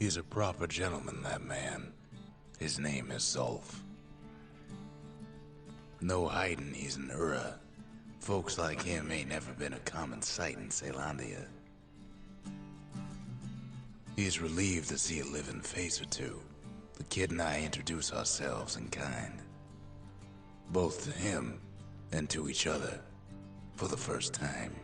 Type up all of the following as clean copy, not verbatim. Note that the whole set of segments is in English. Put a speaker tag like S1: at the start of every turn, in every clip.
S1: He's a proper gentleman, that man. His name is Zulf. No hiding he's an Ura. Folks like him ain't never been a common sight in Caelondia. He's relieved to see a living face or two. The kid and I introduce ourselves in kind. Both to him and to each other for the first time.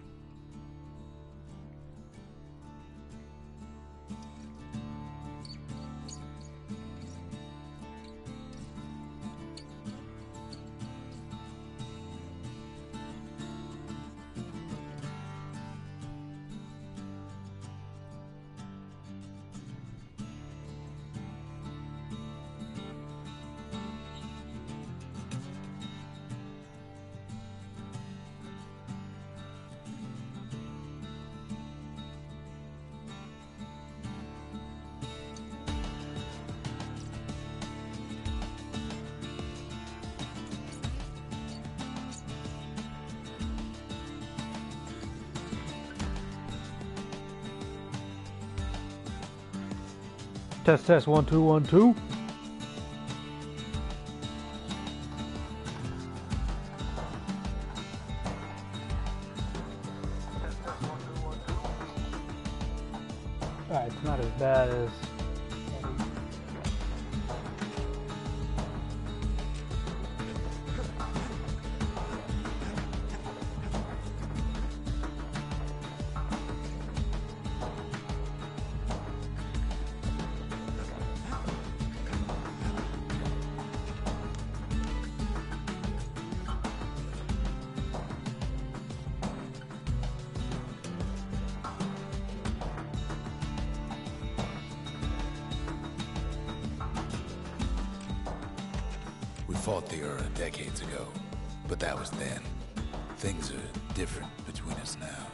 S2: Test 1 2 1 2. Alright, it's not as bad as
S1: We fought the Ura decades ago, but that was then. Things are different between us now.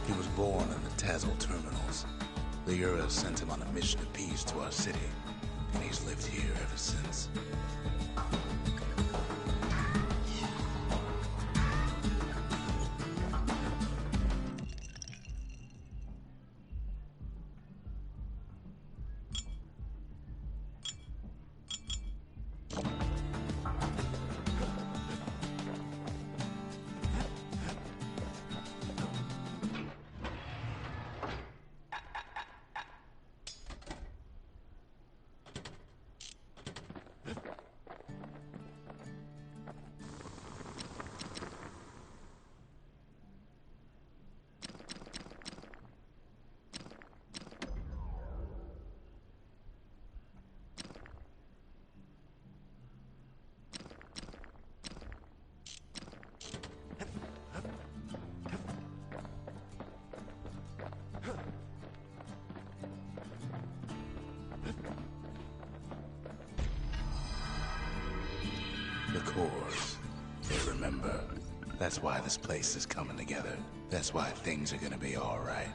S1: He was born in the Tazal terminals. The Ura sent him on a mission of peace to our city, and he's lived here ever since. The cores. They remember. That's why this place is coming together. That's why things are gonna be alright.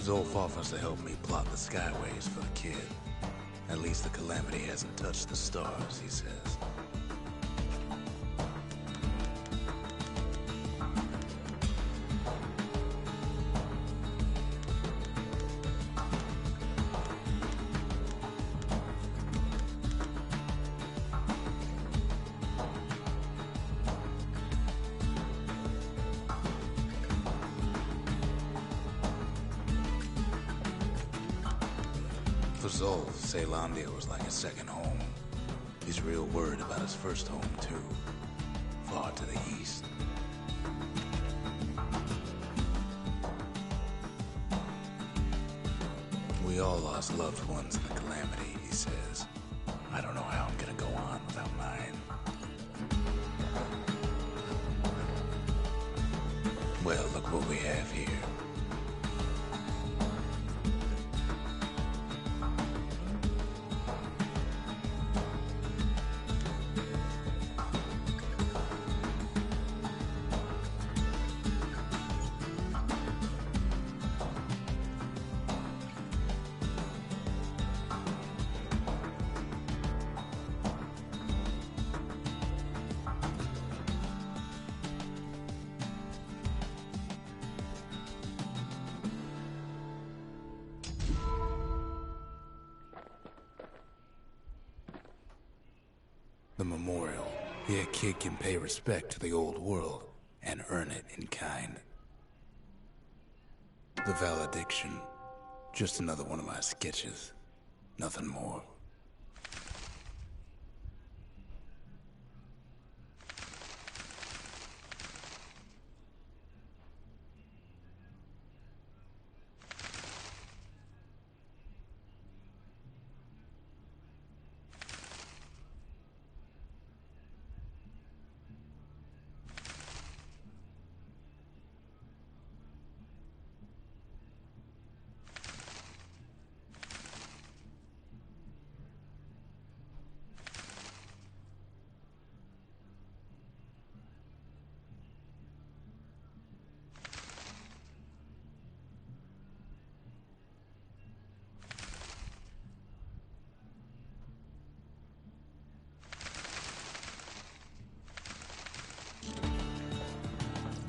S1: Zulf offers to help me plot the skyways for the kid. At least the calamity hasn't touched the stars, he says. For Zulf, Caelondia was like a second home. He's real worried about his first home, too. Far to the east. We all lost loved ones in the calamity, he says. I don't know how I'm gonna go on without mine. Well, look what we have here. The memorial. Here, a kid can pay respect to the old world and earn it in kind. The valediction. Just another one of my sketches. Nothing more.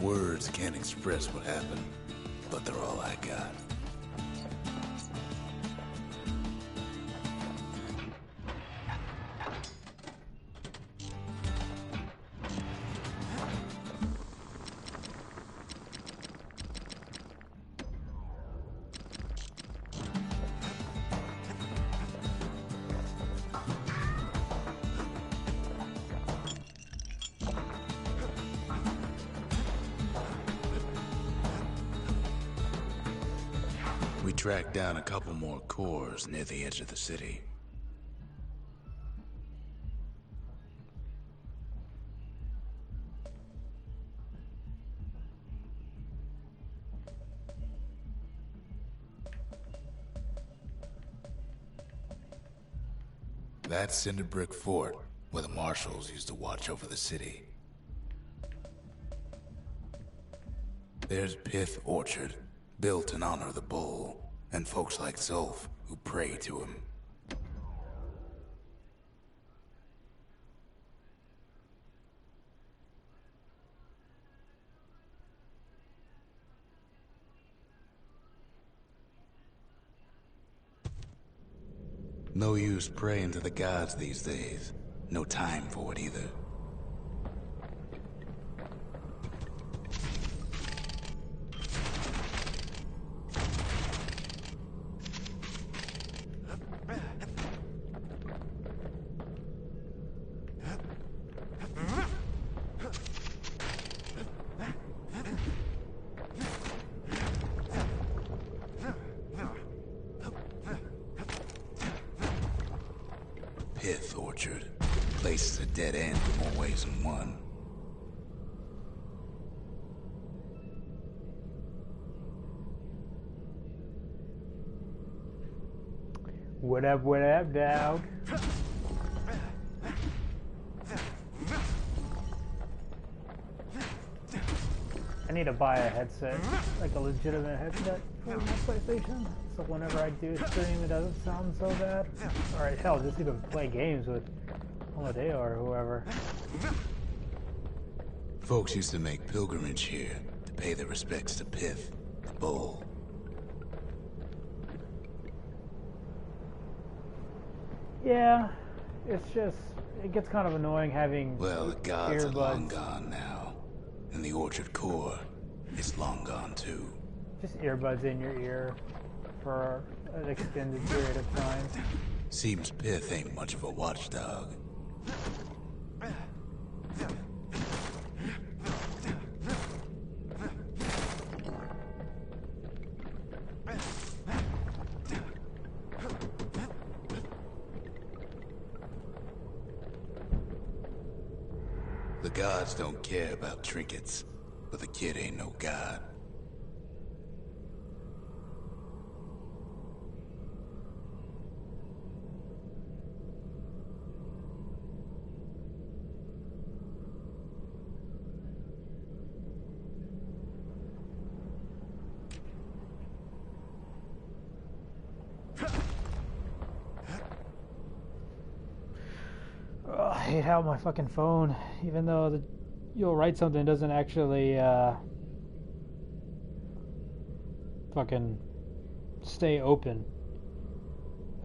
S1: Words can't express what happened, but they're all I got. We tracked down a couple more cores near the edge of the city. That's Cinder Brick Fort, where the marshals used to watch over the city. There's Pith Orchard, built in honor of the bull, and folks like Zolf who pray to him. No use praying to the gods these days. No time for it either. Pith Orchard. Place is a dead end in more ways than one.
S2: What up, dog? I need to buy a headset, like a legitimate headset for my PlayStation, so whenever I do stream it doesn't sound so bad. Alright, hell, just even play games with Amadeo or whoever.
S1: Folks used to make pilgrimage here to pay their respects to Pith, the bull.
S2: Yeah, it's just, it gets kind of annoying having
S1: Well, the gods are
S2: earbuds.
S1: long gone now, and the Orchard core is long gone too.
S2: Just earbuds in your ear for an extended period of time.
S1: Seems Pith ain't much of a watchdog. The gods don't care about trinkets, but the kid ain't no god.
S2: I hate how my fucking phone, even though you'll write something, doesn't actually fucking stay open.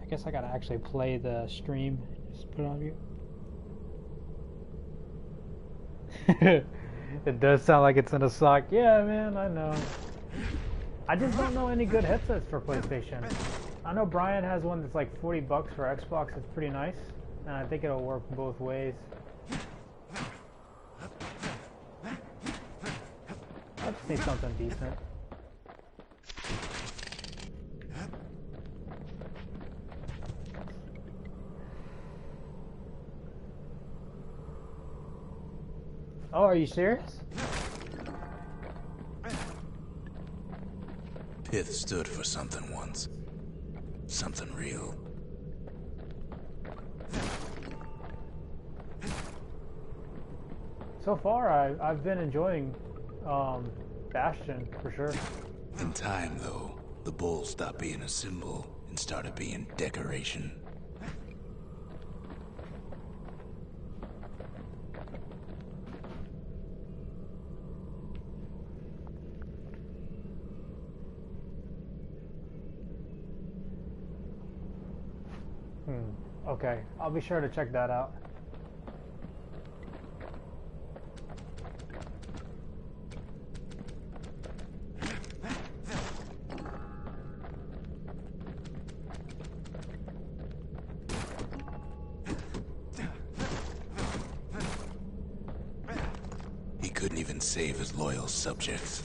S2: I guess I gotta actually play the stream. Just put it on mute. It does sound like it's gonna suck. Yeah, man, I know. I just don't know any good headsets for PlayStation. I know Brian has one that's like $40 for Xbox. It's pretty nice. And I think it'll work both ways. I just need something decent. Oh, are you serious?
S1: Pith stood for something once. Something real.
S2: So far, I've been enjoying Bastion, for sure.
S1: In time, though, the bull stopped being a symbol and started being decoration.
S2: Okay, I'll be sure to check that out.
S1: He couldn't even save his loyal subjects.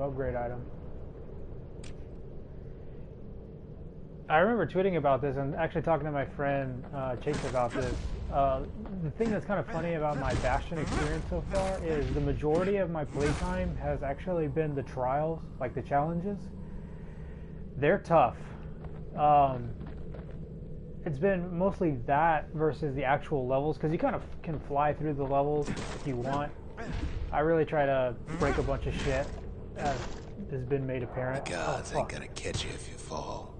S2: Upgrade item. I remember tweeting about this and actually talking to my friend Chase about this. The thing that's kind of funny about my Bastion experience so far is the majority of my playtime has actually been the trials, like the challenges. They're tough. It's been mostly that versus the actual levels, because you kind of can fly through the levels if you want. I really try to break a bunch of shit, as has been made apparent.
S1: The gods ain't gonna catch you if you fall.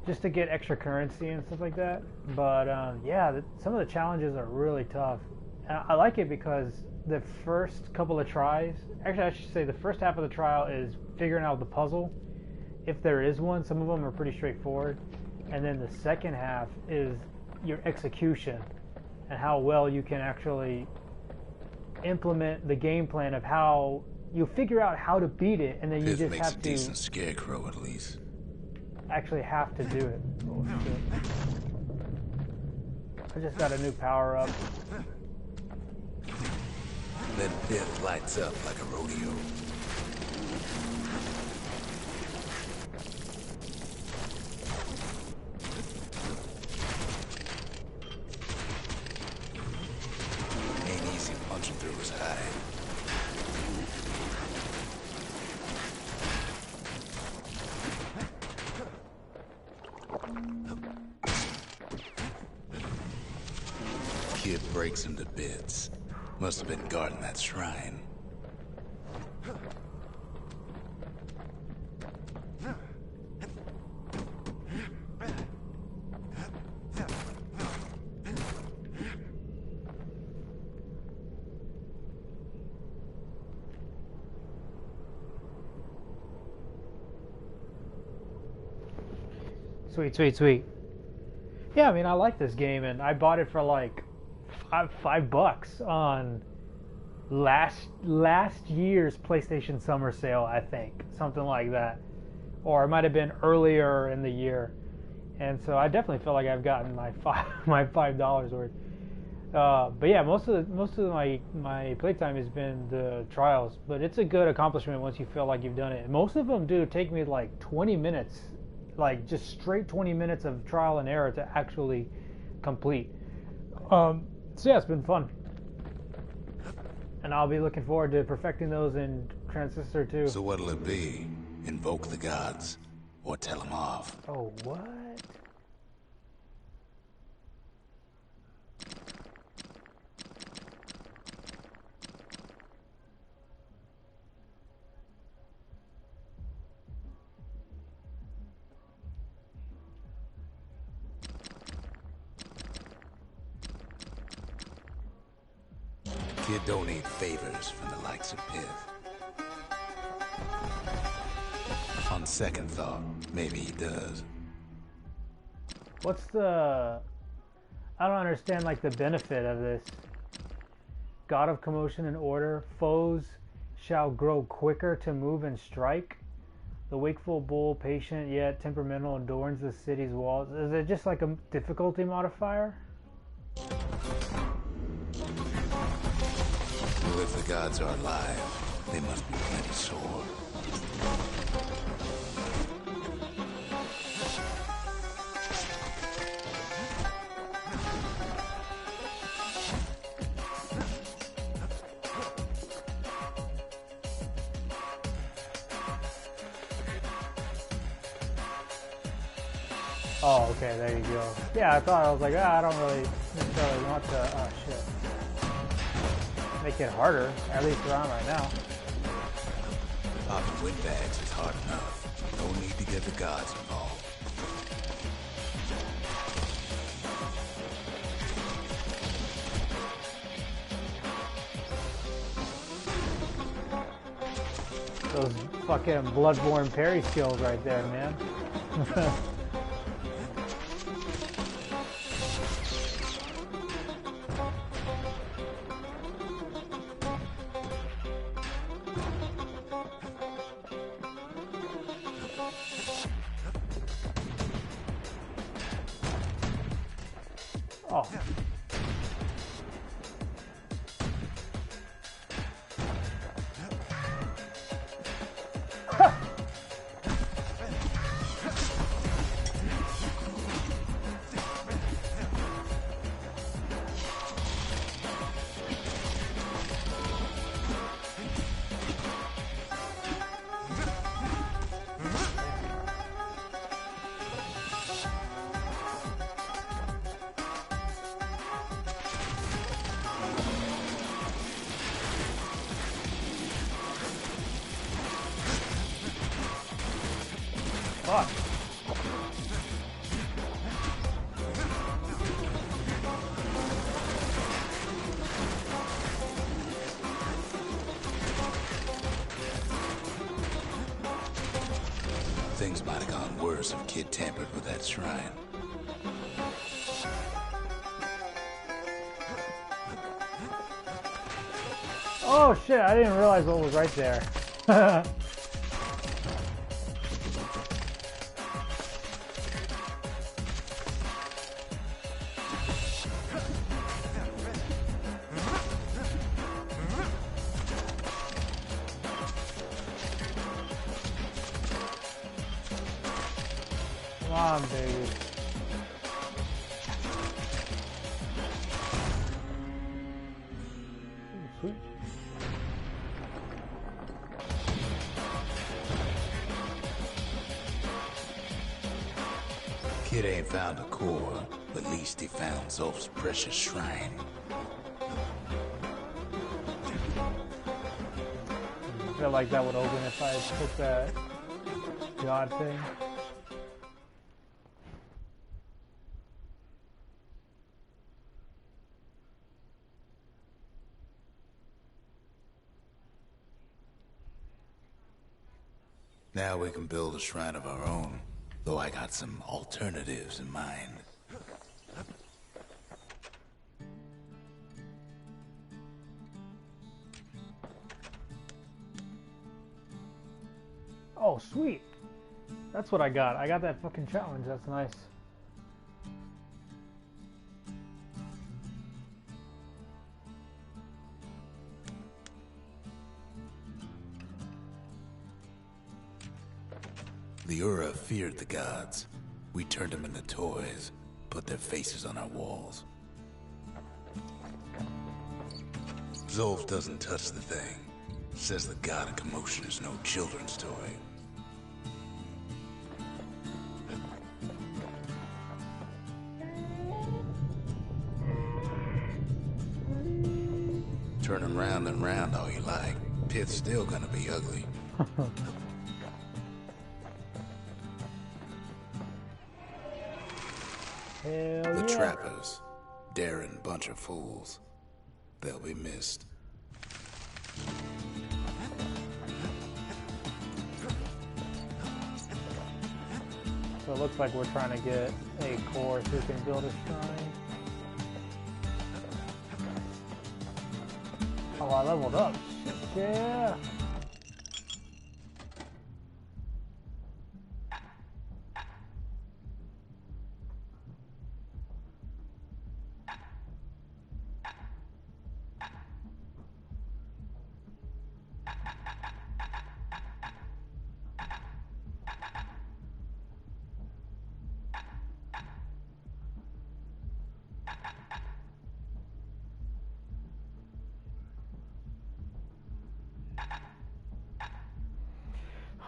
S2: Just to get extra currency and stuff like that. But yeah, some of the challenges are really tough. And I like it because the first couple of tries, actually I should say the first half of the trial is figuring out the puzzle. If there is one, some of them are pretty straightforward. And then the second half is your execution and how well you can actually implement the game plan of how you figure out how to beat it, and then you just
S1: makes
S2: have
S1: a
S2: to
S1: decent scarecrow at least.
S2: actually have to do it. Oh, shit. I just got a new power up.
S1: Then Pith lights up like a rodeo. Ain't easy punching through his hide. Kid breaks him to bits. Must have been guarding that shrine.
S2: Sweet, sweet, sweet. Yeah, I mean, I like this game, and I bought it for like $5 on last year's PlayStation Summer Sale, I think, something like that, or it might have been earlier in the year. And so I definitely feel like I've gotten my $5 worth. But yeah, most of my playtime has been the trials, but it's a good accomplishment once you feel like you've done it. Most of them do take me like 20 minutes like just straight 20 minutes of trial and error to actually complete. So yeah, it's been fun. And I'll be looking forward to perfecting those in Transistor 2.
S1: So what'll it be? Invoke the gods? Or tell them off?
S2: Oh, what?
S1: Kid don't need favors from the likes of Pith. On second thought, maybe he does.
S2: What's the... I don't understand, like, the benefit of this. God of commotion and order, foes shall grow quicker to move and strike. The wakeful bull, patient yet temperamental, adorns the city's walls. Is it just like a difficulty modifier?
S1: Well, if the gods are alive, they must be plenty sore.
S2: Oh, okay, there you go. Yeah, I thought, I was like, I don't really necessarily want to, oh shit. Make it harder, at least where I'm right now.
S1: Popping windbags is hard enough. No need to get the gods involved.
S2: Those fucking bloodborne parry skills right there, man. Oh. Fuck.
S1: Things might have gone worse if Kid tampered with that shrine.
S2: Oh shit, I didn't realize what was right there. Come on, baby. Sweet.
S1: Kid ain't found a core, but at least he found Zolf's precious shrine.
S2: I feel like that would open if I took that god thing.
S1: Now we can build a shrine of our own, though I got some alternatives in mind.
S2: Oh, sweet. That's what I got. I got that fucking challenge. That's nice.
S1: The Ura feared the gods. We turned them into toys, put their faces on our walls. Zolf doesn't touch the thing. Says the god of commotion is no children's toy. Turn him round and round all you like. Pit's still gonna be ugly. The trappers, daring bunch of fools. They'll be missed.
S2: So it looks like we're trying to get a core so we can build a shrine. Oh, I leveled up. Yeah.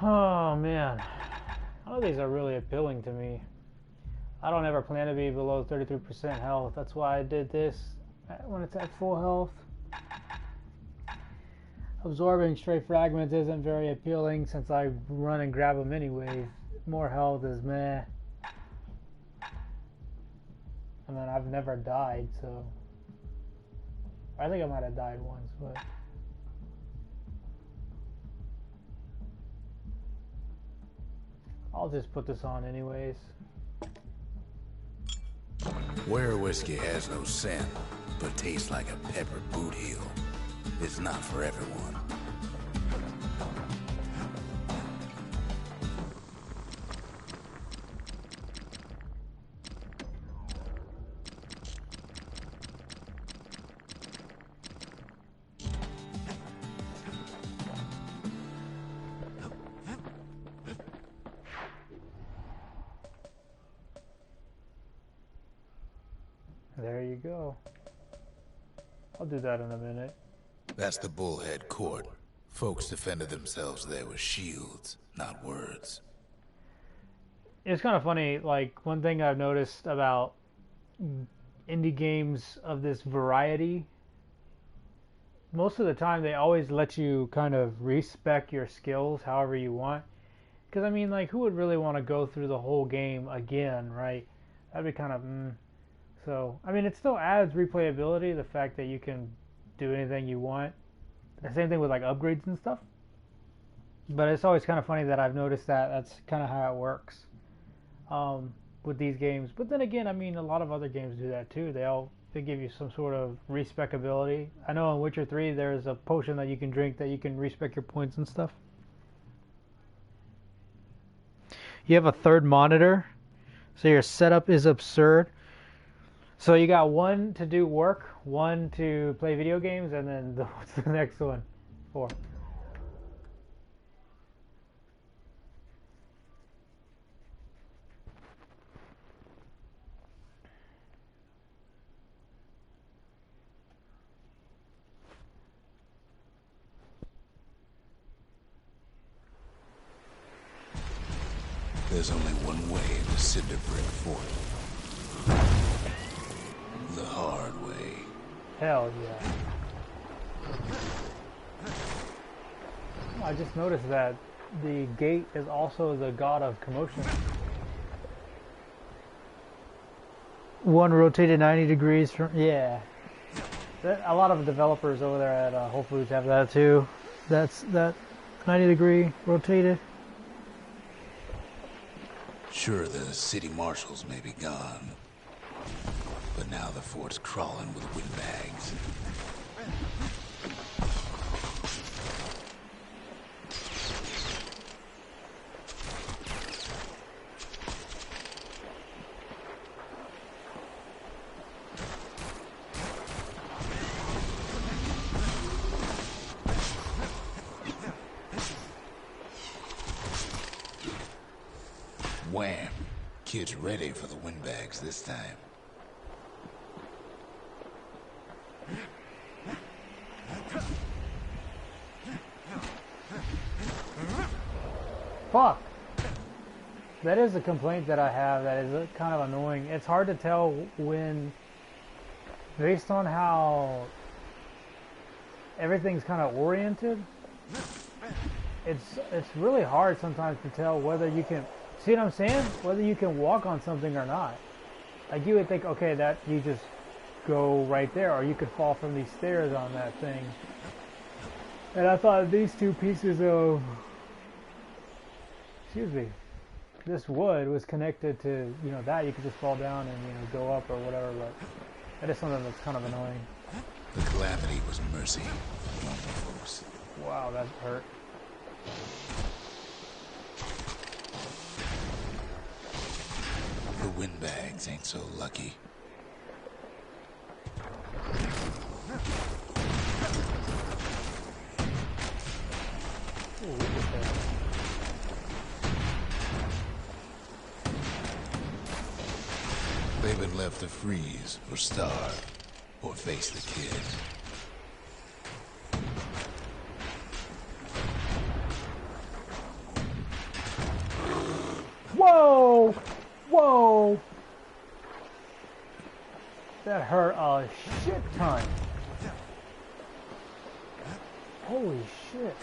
S2: Oh man, all of these are really appealing to me. I don't ever plan to be below 33% health. That's why I did this when it's at full health. Absorbing stray fragments isn't very appealing since I run and grab them anyways. More health is meh. I mean, I've never died, so I think I might have died once, but I'll just put this on anyways.
S1: Where whiskey has no scent, but tastes like a peppered boot heel, it's not for everyone.
S2: There you go. I'll do that in a minute.
S1: That's the Bullhead Court. Folks defended themselves there with shields, not words.
S2: It's kind of funny, like, one thing I've noticed about indie games of this variety, most of the time they always let you kind of respec your skills however you want. Because, I mean, like, who would really want to go through the whole game again, right? That'd be kind of, So, I mean, it still adds replayability, the fact that you can do anything you want. The same thing with, like, upgrades and stuff. But it's always kind of funny that I've noticed that that's kind of how it works with these games. But then again, I mean, a lot of other games do that too. They give you some sort of respec ability. I know in Witcher 3 there's a potion that you can drink that you can respec your points and stuff. You have a third monitor, so your setup is absurd. So you got one to do work, one to play video games, and then what's the next one for?
S1: There's only one way to Cinder Brick Fort. The hard way.
S2: Hell yeah. Oh, I just noticed that the gate is also the god of commotion. One rotated 90 degrees from, yeah. A lot of developers over there at Whole Foods have that too. That's that 90 degree rotated.
S1: Sure, the city marshals may be gone, but now the fort's crawling with windbags. Wham! Kid's ready for the windbags this time.
S2: Fuck! That is a complaint that I have that is kind of annoying. It's hard to tell when, based on how everything's kind of oriented, it's really hard sometimes to tell whether you can, see what I'm saying? Whether you can walk on something or not. Like you would think, okay, that you just go right there, or you could fall from these stairs on that thing. And I thought these two pieces of, excuse me, this wood was connected to, you know, that you could just fall down and, you know, go up or whatever, but that is something that's kind of annoying.
S1: The calamity was mercy for normal folks.
S2: Wow, that hurt.
S1: The windbags ain't so lucky.
S2: Ooh, look at that.
S1: They've been left to freeze or starve or face the kid.
S2: Whoa! Whoa! That hurt a shit ton. Holy shit.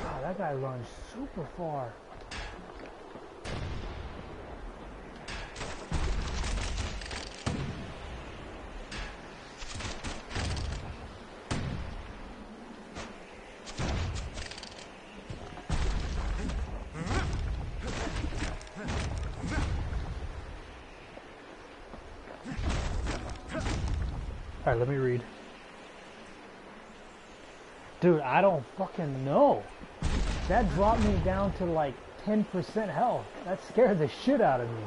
S2: Wow, that guy runs super far. Alright, let me read. Dude, I don't fucking know. That dropped me down to like 10% health. That scared the shit out of me.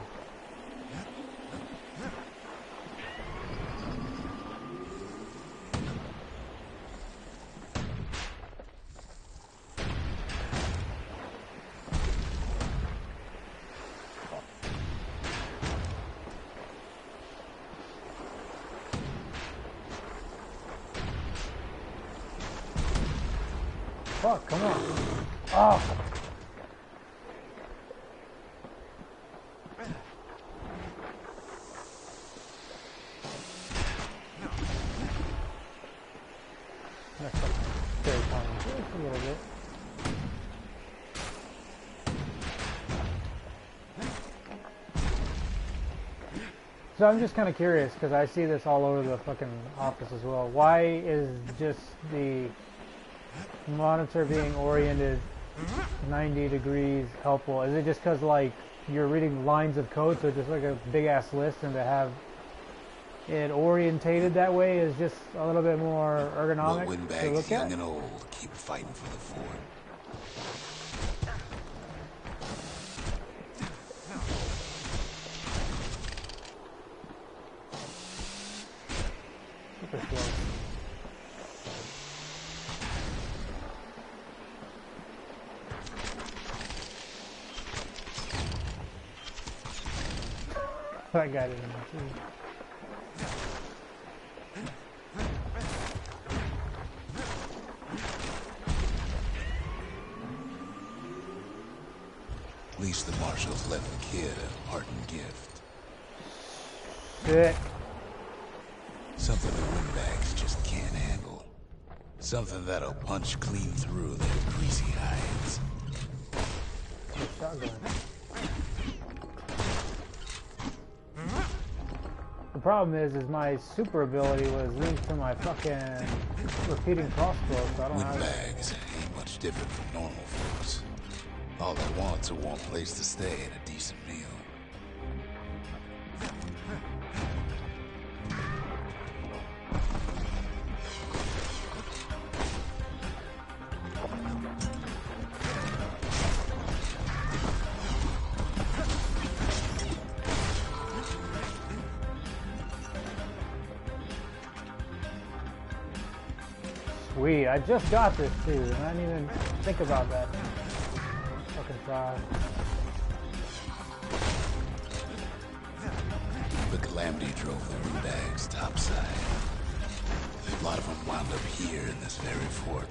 S2: Fuck, come on. Oh. That's very funny. Just a little bit. So I'm just kind of curious, because I see this all over the fucking office as well. Why is just the monitor being oriented 90 degrees helpful? Is it just because like you're reading lines of code, so just like a big ass list, and to have it orientated that way is just a little bit more ergonomic to look
S1: young
S2: at?
S1: and old keep fighting for the fort.
S2: Super slow. That guy didn't see.
S1: At least the marshals left the kid a parting gift.
S2: Shit.
S1: Something the windbags just can't handle. Something that'll punch clean through their greasy hides.
S2: Shotgun. The problem is my super ability was linked to my fucking repeating crossbow, so I don't have it.
S1: Windbags ain't much different from normal folks. All they want's a warm place to stay and a decent meal.
S2: Sweet, I just got this too, and I didn't even think about that. Fucking try.
S1: The Calamity drove the Rudags topside. A lot of them wound up here in this very fort.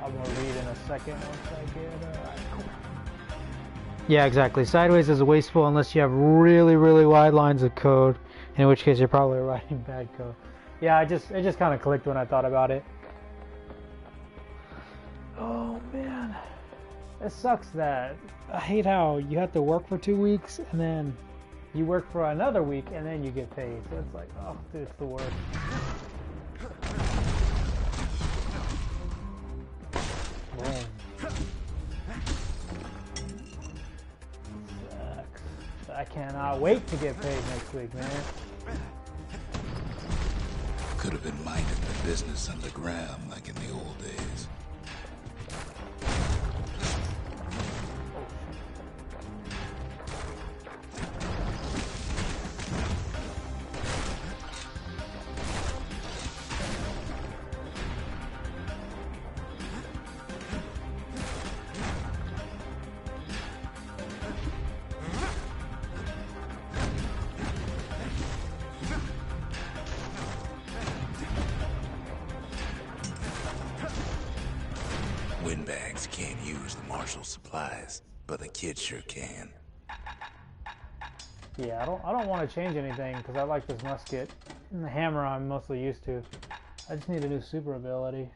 S2: I'm gonna read in a second once I get cool. Yeah, exactly. Sideways is wasteful unless you have really, really wide lines of code, in which case you're probably writing bad code. Yeah, it just kind of clicked when I thought about it. Oh man, it sucks that I hate how you have to work for 2 weeks and then you work for another week and then you get paid. So it's like, oh, dude, it's the worst. Boom. Sucks. I cannot wait to get paid next week, man.
S1: Could have been minding the business underground like in the old days. Windbags can't use the marshal supplies, but the kid sure can.
S2: Yeah, I don't want to change anything because I like this musket. And the hammer I'm mostly used to. I just need a new super ability.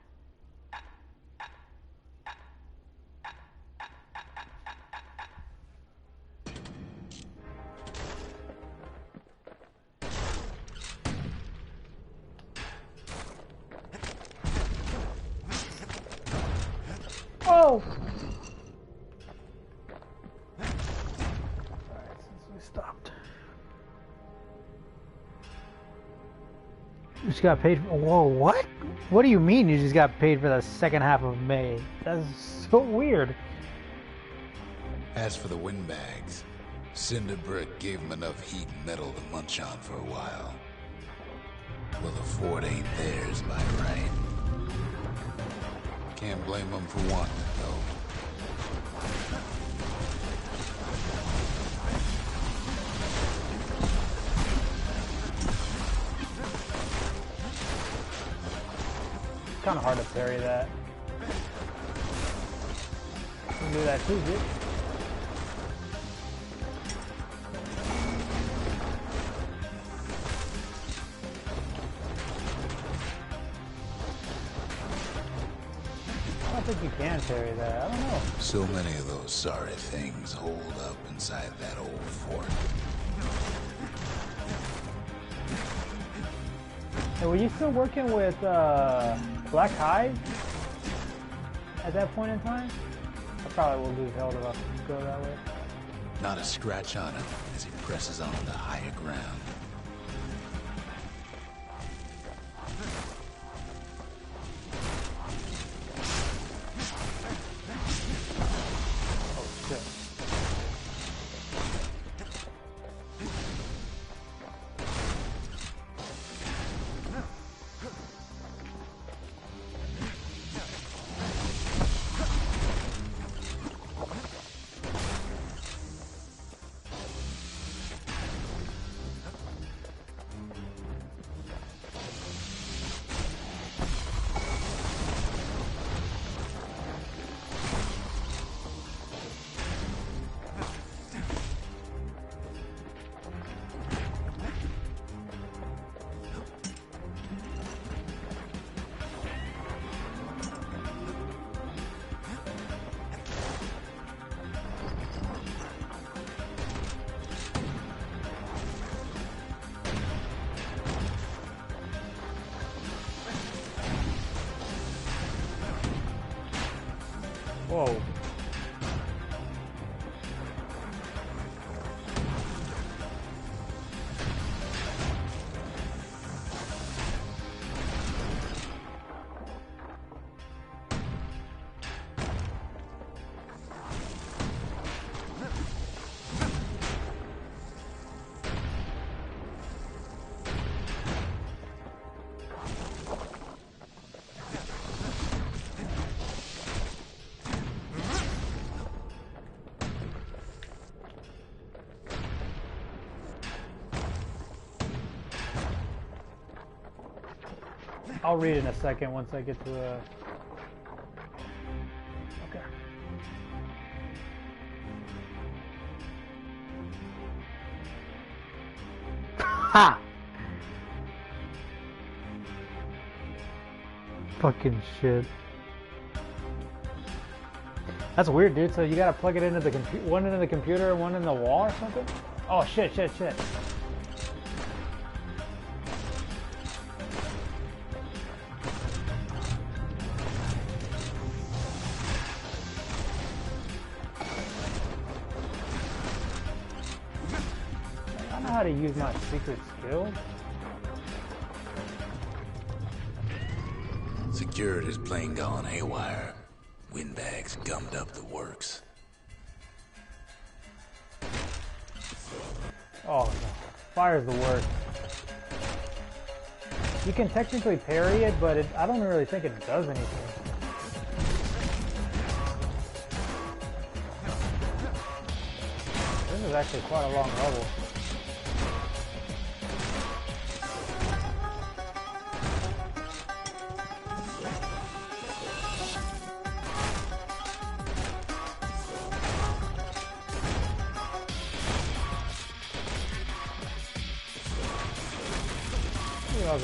S2: Oh! Alright, since we stopped. You just got paid for, whoa, what? What do you mean you just got paid for the second half of May? That's so weird.
S1: As for the Windbags, Cinderbrick gave them enough heat and metal to munch on for a while. Well, the fort ain't theirs by right. Can't blame them for wanting it, though.
S2: Kind of hard to parry that. You can do that too, dude. I don't think you can parry that. I don't know.
S1: So many of those sorry things hold up inside that old fort.
S2: Hey, were you still working with Black Hive at that point in time? I probably will lose hell if I go that way.
S1: Not a scratch on him as he presses on to higher ground.
S2: Oh shit. Whoa. I'll read in a second once I get to a... Okay. Ha! Fucking shit. That's weird, dude. So you gotta plug it into the one into the computer and one in the wall or something? Oh shit, shit, shit. I don't know how to use my secret skill.
S1: Security's plane gone haywire. Windbags gummed up the works.
S2: Oh no. Fire's the worst. You can technically parry it, but I don't really think it does anything. This is actually quite a long level.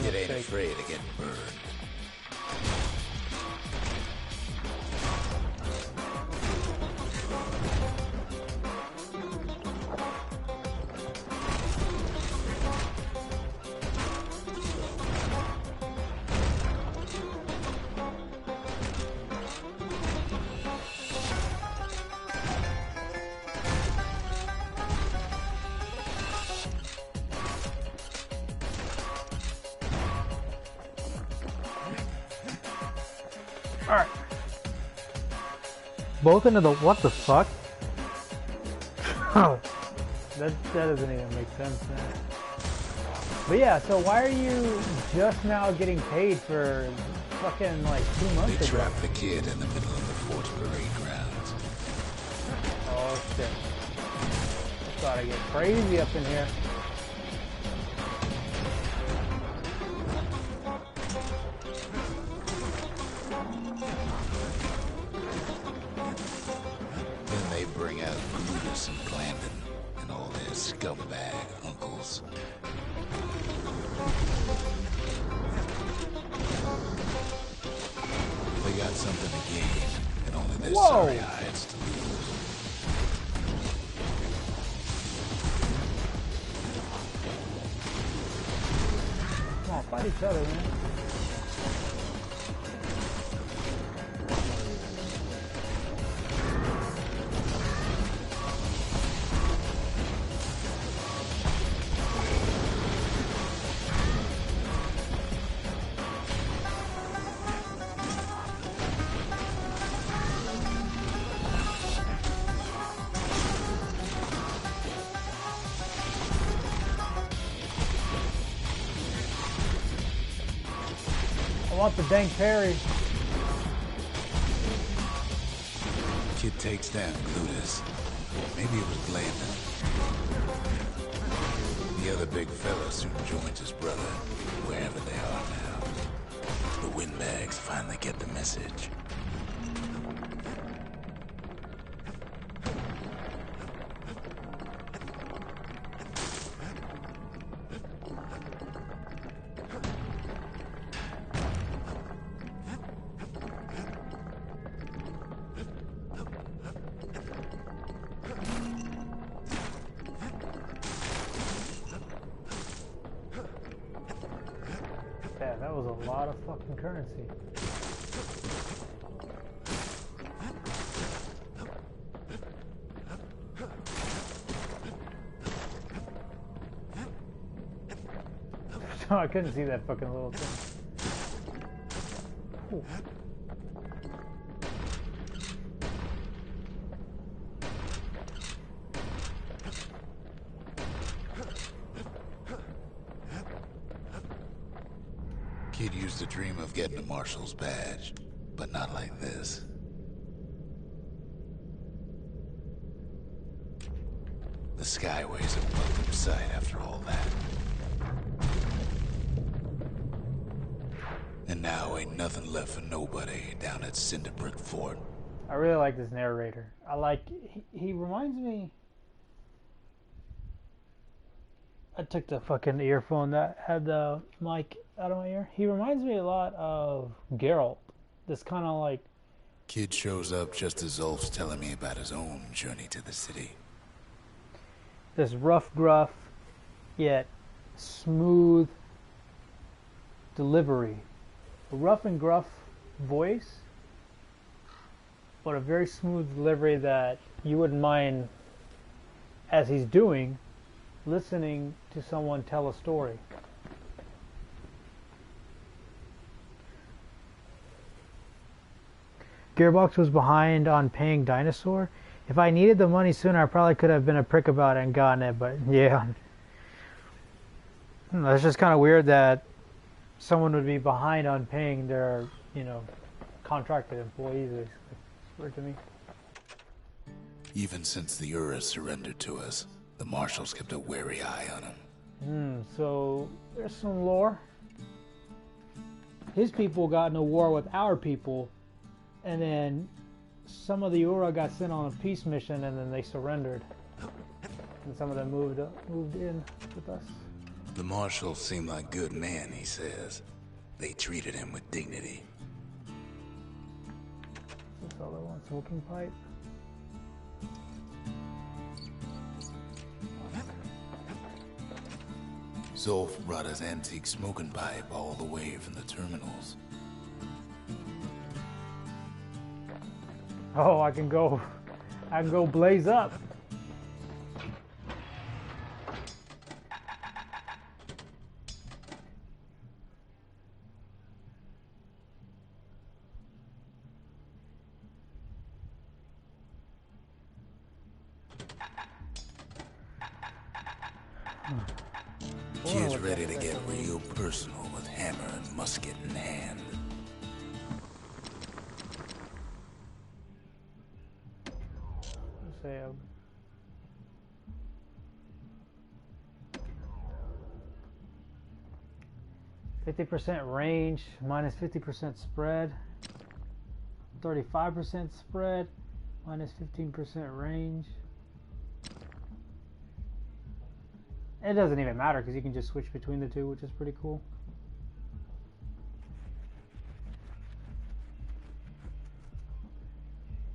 S1: It ain't afraid of getting burned.
S2: Alright. Both into the... What the fuck? that doesn't even make sense, man. But yeah, so why are you just now getting paid for fucking like 2 months ago?
S1: They trapped the kid in the middle of the fort's parade grounds.
S2: Oh shit. It's gotta get crazy up in here.
S1: Bring out Brutus and Glandon and all their scumbag uncles. They got something to gain, and only their sorry hides to lose.
S2: Come on, fight each other, man. I want the dang parry.
S1: Kid takes down Glutus. Maybe it was Glandon. The other big fella soon joins his brother, wherever they are now. The Windbags finally get the message.
S2: Yeah, that was a lot of fucking currency. I couldn't see that fucking little thing. Ooh.
S1: Kid used to dream of getting a marshal's badge, but not like this. The Skyway's a welcome sight after all that. And now ain't nothing left for nobody down at Cinderbrick Fort.
S2: I really like this narrator. I like, he reminds me, I took the fucking earphone that had the mic out of my ear. He reminds me a lot of Geralt. This kind of like...
S1: Kid shows up just as Ulf's telling me about his own journey to the city.
S2: This rough, gruff, yet smooth delivery. A rough and gruff voice, but a very smooth delivery that you wouldn't mind, as he's doing, listening to someone tell a story. Gearbox was behind on paying Dinosaur. If I needed the money sooner, I probably could have been a prick about it and gotten it, but yeah. It's just kind of weird that someone would be behind on paying their, you know, contracted employees. It's weird to me.
S1: Even since the Ura surrendered to us, the marshals kept a wary eye on him.
S2: So there's some lore. His people got in a war with our people, and then some of the Ura got sent on a peace mission, and then they surrendered. And some of them moved in with us.
S1: The marshals seem like good men, he says. They treated him with dignity.
S2: This other one, smoking pipe.
S1: Zolf brought his antique smoking pipe all the way from the terminals.
S2: Oh, I can go blaze up.
S1: Kid's ready to get real personal with hammer and musket in hand.
S2: Let's say 50% range, minus 50% spread, 35% spread, minus 15% range. It doesn't even matter because you can just switch between the two, which is pretty cool.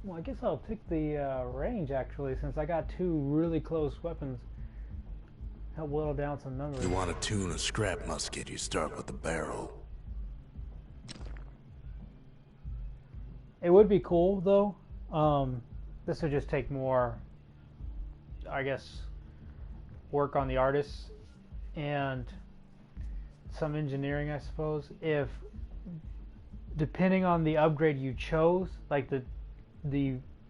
S2: Well, I guess I'll pick the range actually, since I got two really close weapons. Help whittle down some numbers.
S1: You want to tune a scrap musket, you start with the barrel.
S2: It would be cool though. This would just take more, I guess, work on the artists and some engineering, I suppose. If, depending on the upgrade you chose, like the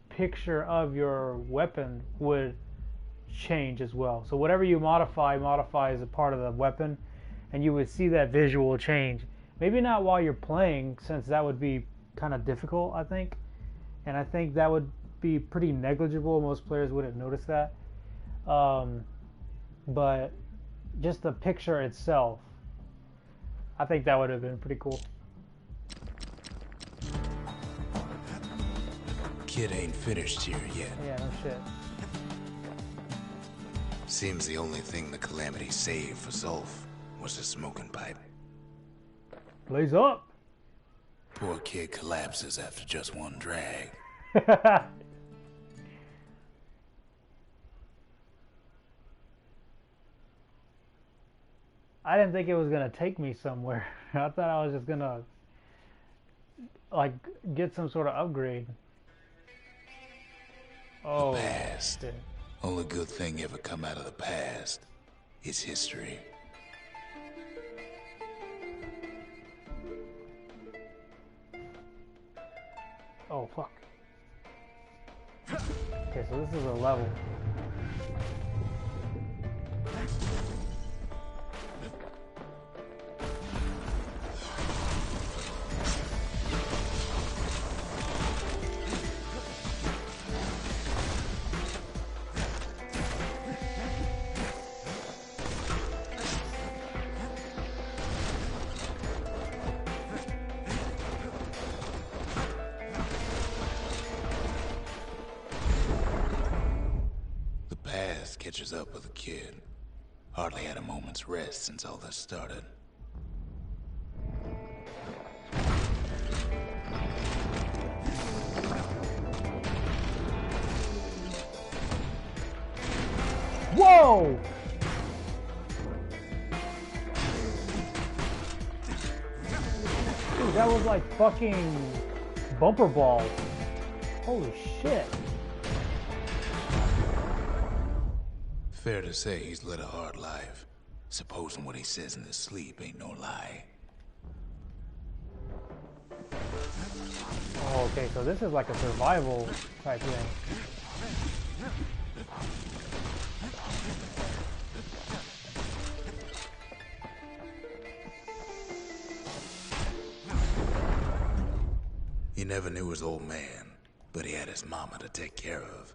S2: picture of your weapon would change as well. So whatever you modify as a part of the weapon, and you would see that visual change. Maybe not while you're playing, since that would be kind of difficult, I think. And I think that would be pretty negligible. Most players wouldn't notice that. But just the picture itself, I think that would have been pretty cool.
S1: Kid ain't finished here yet.
S2: Yeah, no shit.
S1: Seems the only thing the Calamity saved for Zolf was the smoking pipe.
S2: Blaze up!
S1: Poor kid collapses after just one drag.
S2: I didn't think it was gonna take me somewhere. I thought I was just gonna like get some sort of upgrade. Oh,
S1: the past.
S2: shit.
S1: Only good thing ever come out of the past is history.
S2: Oh, fuck. Okay, so this is a level.
S1: past catches up with the kid. Hardly had a moment's rest since all this started.
S2: Whoa! Dude, that was like fucking bumper balls. Holy shit.
S1: Fair to say he's led a hard life. Supposing what he says in his sleep ain't no lie.
S2: Oh, okay, so this is like a survival type thing.
S1: He never knew his old man, but he had his mama to take care of.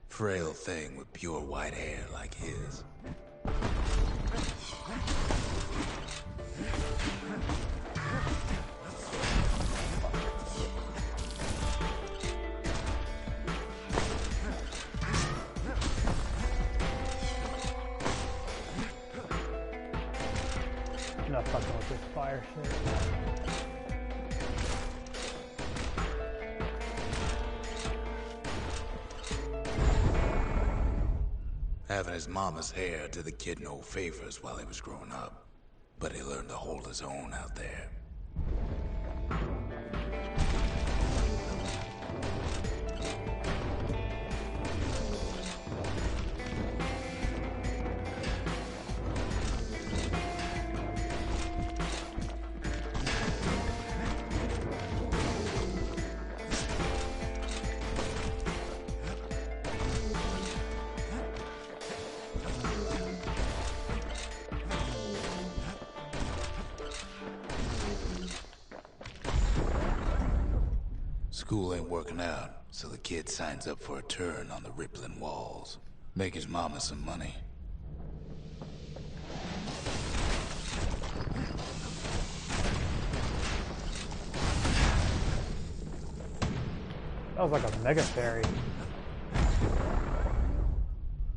S1: Frail thing with pure white hair like his.
S2: I'm not fucking with this fire shit.
S1: Having his mama's hair did the kid no favors while he was growing up, but he learned to hold his own out there. School ain't working out, so the kid signs up for a turn on the rippling walls. Make his mama some money.
S2: That was like a mega fairy.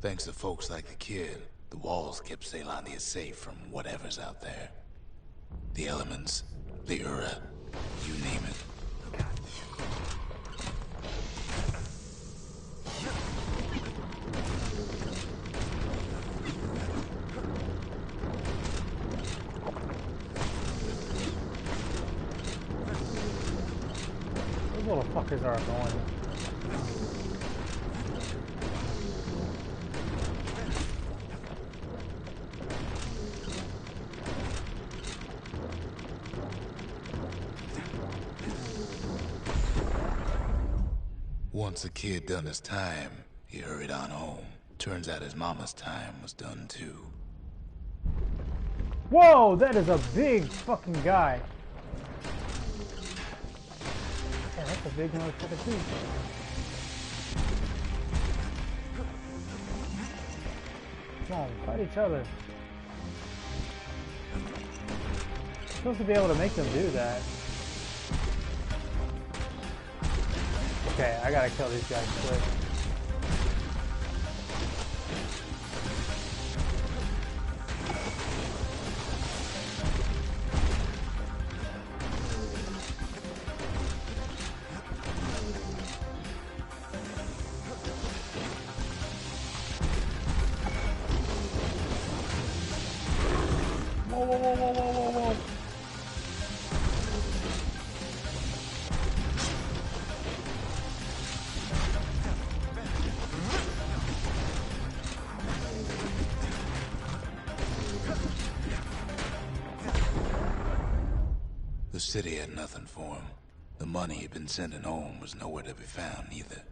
S1: Thanks to folks like the kid, the walls kept Ceylondia safe from whatever's out there. The elements, the Ura, you name it.
S2: Those little fuckers are annoying.
S1: Once the kid done his time, he hurried on home. Turns out his mama's time was done too.
S2: Whoa, that is a big fucking guy. Yeah, that's a big motherfucker too. Come on, fight each other. You're supposed to be able to make them do that. Okay, I gotta kill these guys quick. Whoa, whoa, whoa, whoa, whoa, whoa, whoa.
S1: The city had nothing for him. The money he'd been sending home was nowhere to be found either.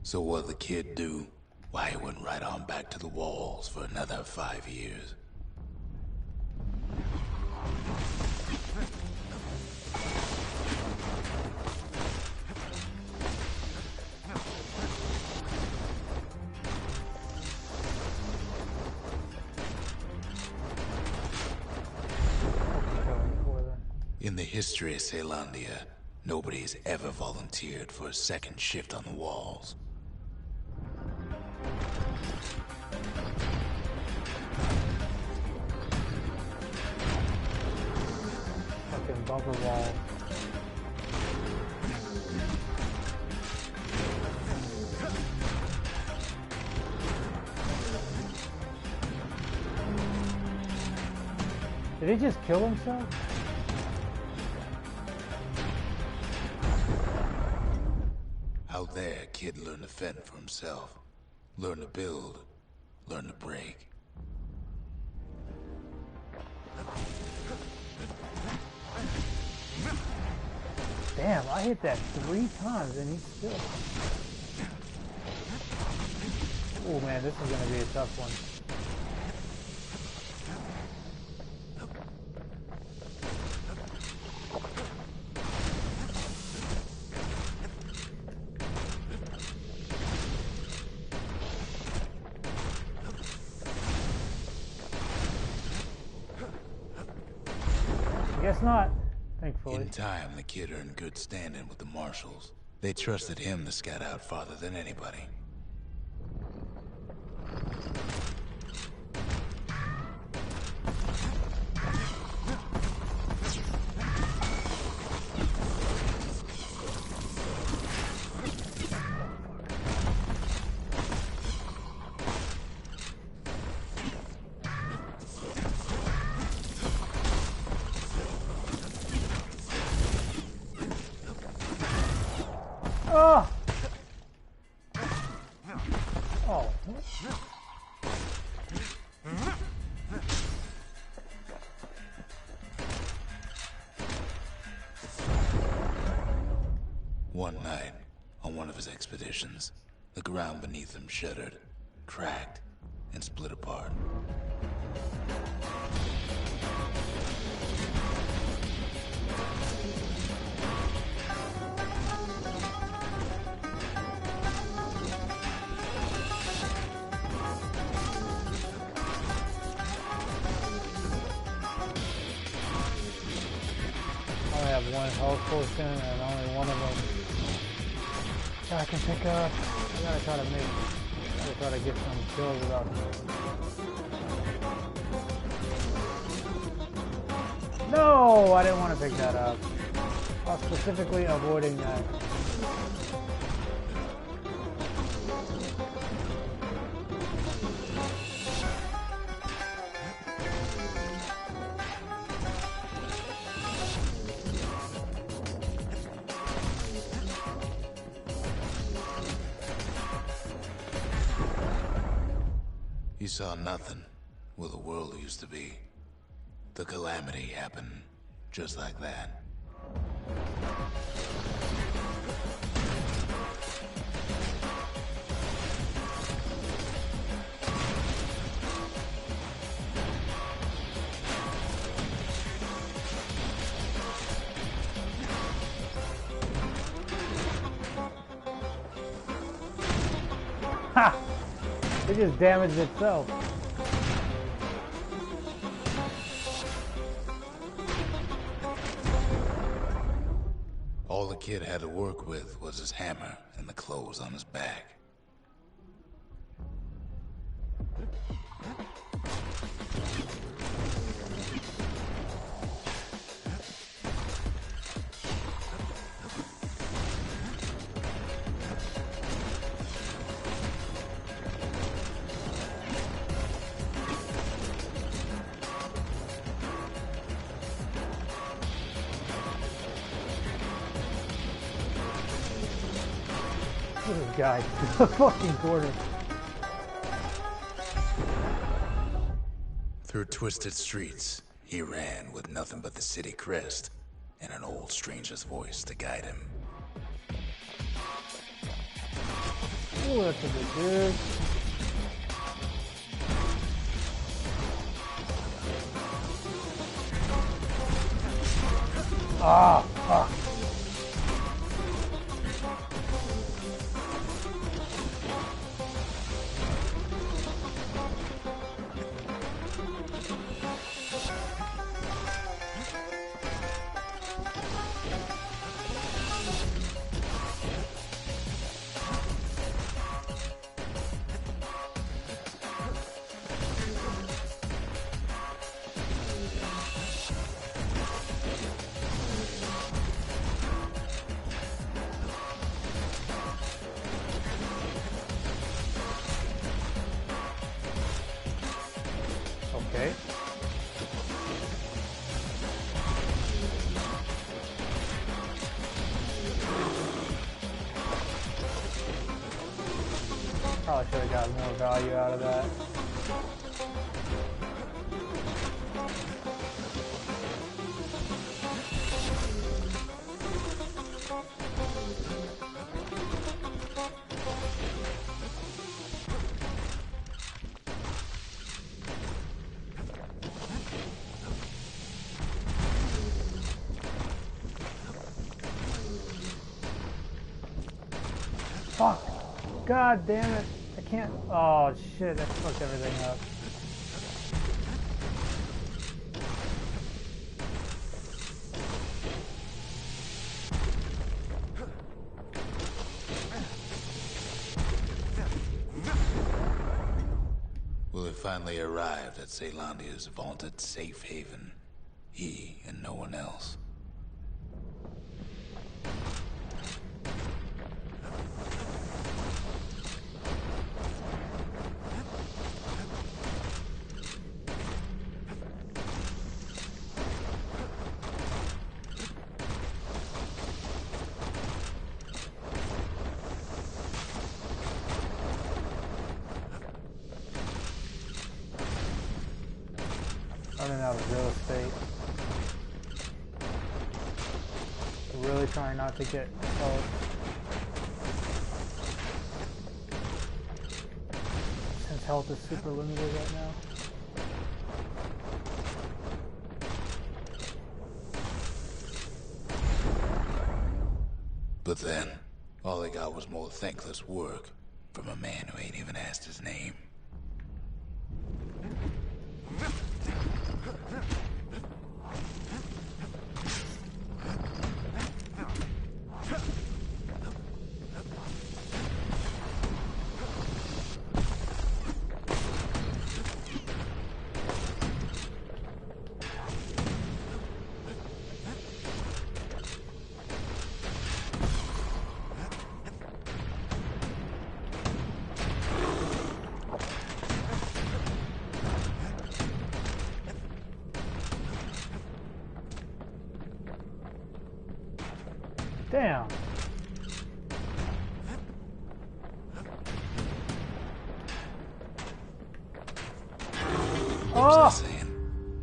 S1: So what'd the kid do? why he went right on back to the walls for another 5 years. In the history of Caelondia, nobody's ever volunteered for a second shift on the walls.
S2: Fucking bumper wall. Did he just kill himself?
S1: Out there, kid learned to fend for himself. Learn to build. Learn to break.
S2: Damn, I hit that 3 times and he's still... Oh man, this is gonna be a tough one. Guess not, thankfully.
S1: In time, the kid earned good standing with the marshals. They trusted him to scout out farther than anybody.
S2: Oh! Oh.
S1: One night, on one of his expeditions, the ground beneath him shuddered, cracked, and split apart.
S2: I have one health potion and only one of them I can pick up. I gotta try to get some kills without No, I didn't want to pick that up. I was specifically avoiding that.
S1: You saw nothing where the world used to be. The calamity happened just like that.
S2: Ha! It just damaged itself.
S1: All the kid had to work with was his hammer and the clothes on his back.
S2: This guy to the fucking corner.
S1: Through twisted streets, he ran with nothing but the city crest and an old stranger's voice to guide him.
S2: Ooh, that's a good dude. Ah, fuck. Okay. Probably should have got more value out of that. Fuck! God damn it! I can't. Oh shit! That fucked everything up.
S1: Will have finally arrived at Caelandia's vaunted safe haven. He and no one else.
S2: Running out of real estate. Really trying not to get close. Since health is super limited right now.
S1: But then, all they got was more thankless work from a man who ain't even asked his name.
S2: Damn.
S1: What was I saying?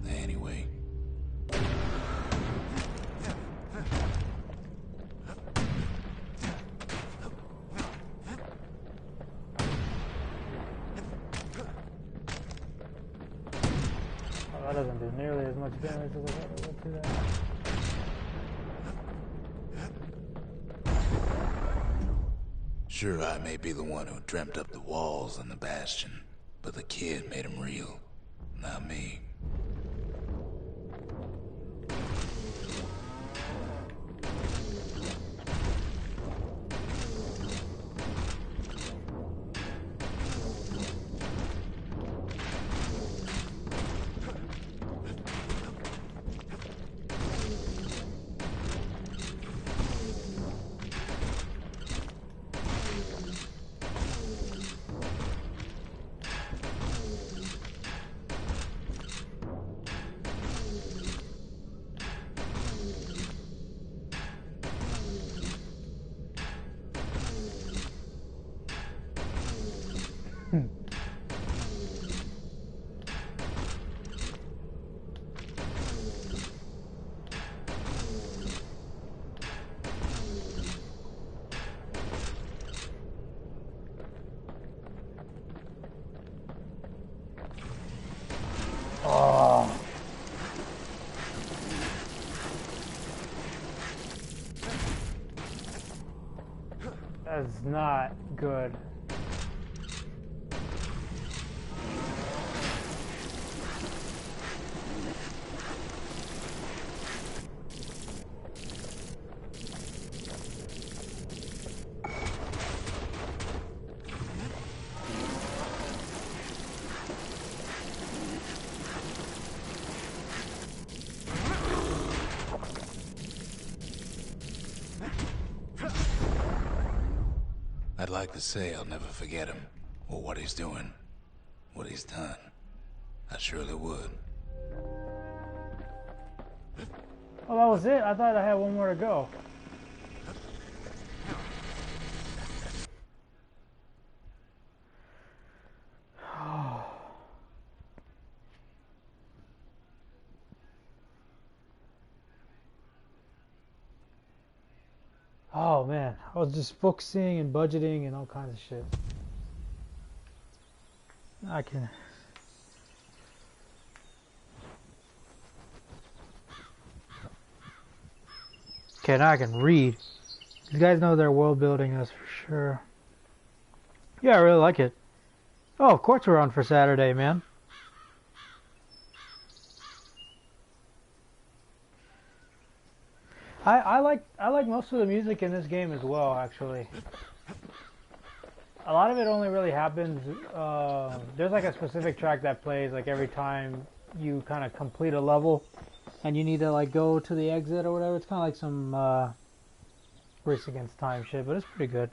S1: Anyway.
S2: Oh, that doesn't do nearly as much damage as I thought it would do that.
S1: Sure, I may be the one who dreamt up the walls and the Bastion, but the kid made them real, not me.
S2: Oh. That's not good.
S1: I'd like to say I'll never forget him, or what he's doing, what he's done. I surely would.
S2: Oh, that was it? I thought I had one more to go. Oh man, I was just focusing and budgeting and all kinds of shit. I can... Okay, now I can read. These guys know their world building, that's for sure. Yeah, I really like it. Oh, of course we're on for Saturday, man. I like most of the music in this game as well, actually. A lot of it only really happens, there's like a specific track that plays like every time you kind of complete a level and you need to like go to the exit or whatever. It's kind of like some race against time shit, but it's pretty good.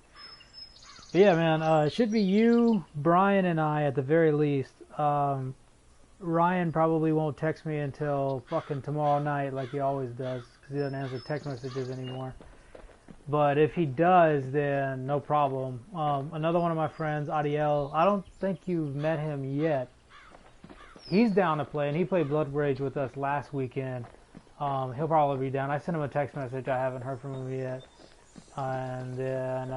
S2: But yeah, man, it should be you, Brian, and I at the very least. Ryan probably won't text me until fucking tomorrow night like he always does, because he doesn't answer text messages anymore. But if he does, then no problem. Another one of my friends, Adiel, I don't think you've met him yet. He's down to play, and he played Blood Rage with us last weekend. He'll probably be down. I sent him a text message. I haven't heard from him yet. And then,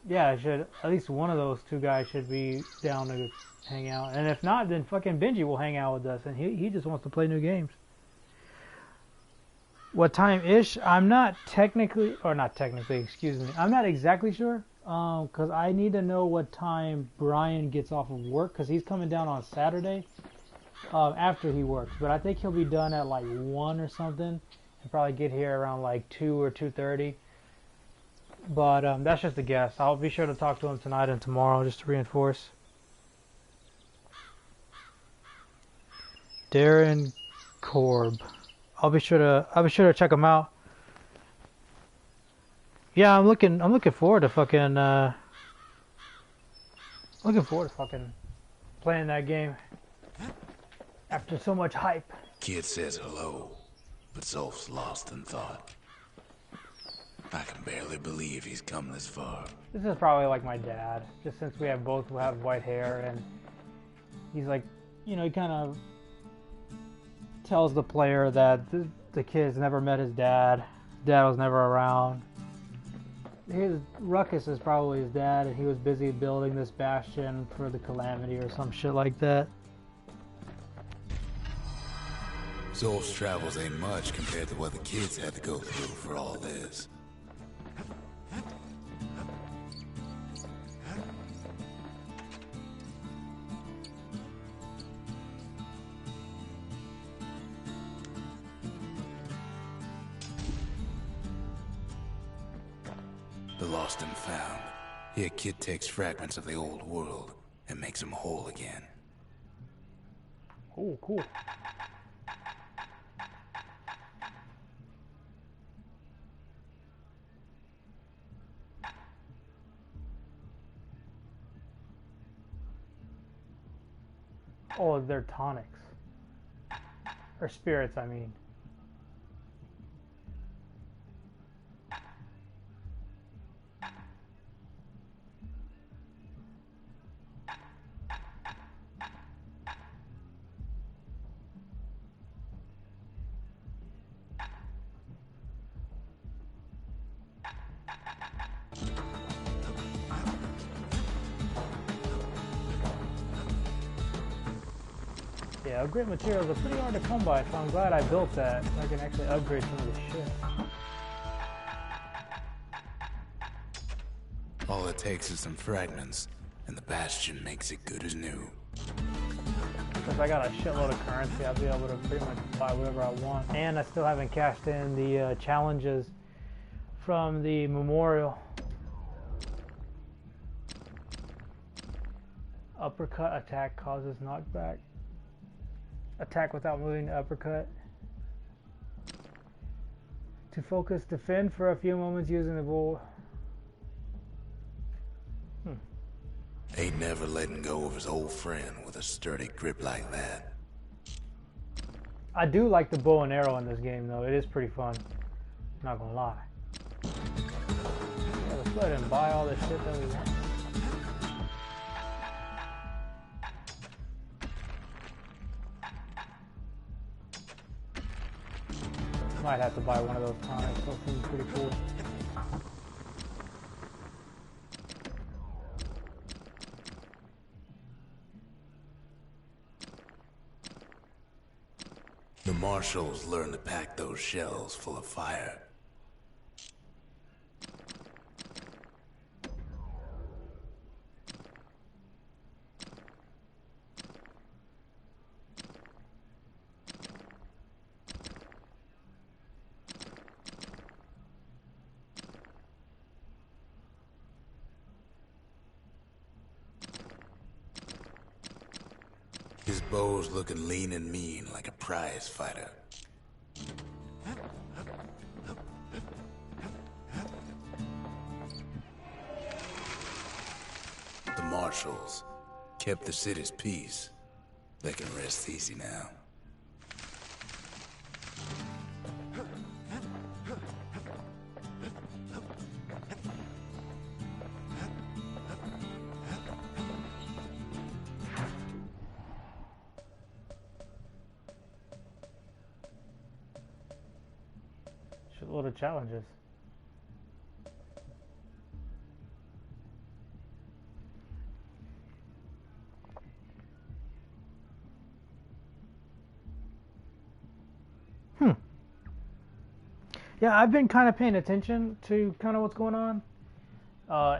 S2: yeah, at least one of those two guys should be down to hang out. And if not, then fucking Benji will hang out with us, and he just wants to play new games. What time-ish? I'm not technically, or not technically, excuse me. I'm not exactly sure, because I need to know what time Brian gets off of work, because he's coming down on Saturday after he works. But I think he'll be done at like 1 or something, and probably get here around like 2 or 2:30. But that's just a guess. I'll be sure to talk to him tonight and tomorrow just to reinforce. Darren Korb. I'll be sure to check him out. Yeah, I'm looking forward to fucking playing that game after so much hype.
S1: Kid says hello, but Zolf's lost in thought. I can barely believe he's come this far.
S2: This is probably like my dad, just since we both have white hair, and he's like, you know, he kind of tells the player that the kid's never met his dad. Dad was never around. His Ruckus is probably his dad, and he was busy building this Bastion for the Calamity or some shit like that.
S1: Zolf's travels ain't much compared to what the kids had to go through for all this. The lost and found. Here, kid takes fragments of the old world and makes them whole again.
S2: Oh, cool. Oh, they're tonics. Or spirits, I mean. Yeah, upgrade materials are pretty hard to come by, so I'm glad I built that, so I can actually upgrade some of this shit.
S1: it takes is some fragments, and the Bastion makes it good as new.
S2: Since I got a shitload of currency, I'll be able to pretty much buy whatever I want. And I still haven't cashed in the challenges from the memorial. Uppercut attack causes knockback. Attack without moving to uppercut. To focus, defend for a few moments using the bull.
S1: Ain't never letting go of his old friend with a sturdy grip like that.
S2: I do like the bow and arrow in this game though. It is pretty fun. Not gonna lie. Yeah, let's go ahead and buy all this shit that we want. Might have to buy one of those tonics. Those seem pretty cool.
S1: The marshals learn to pack those shells full of fire. His bow's looking lean and mean like a prize fighter. The marshals kept the city's peace. They can rest easy now.
S2: Shitload of challenges. Yeah, I've been kind of paying attention to kind of what's going on.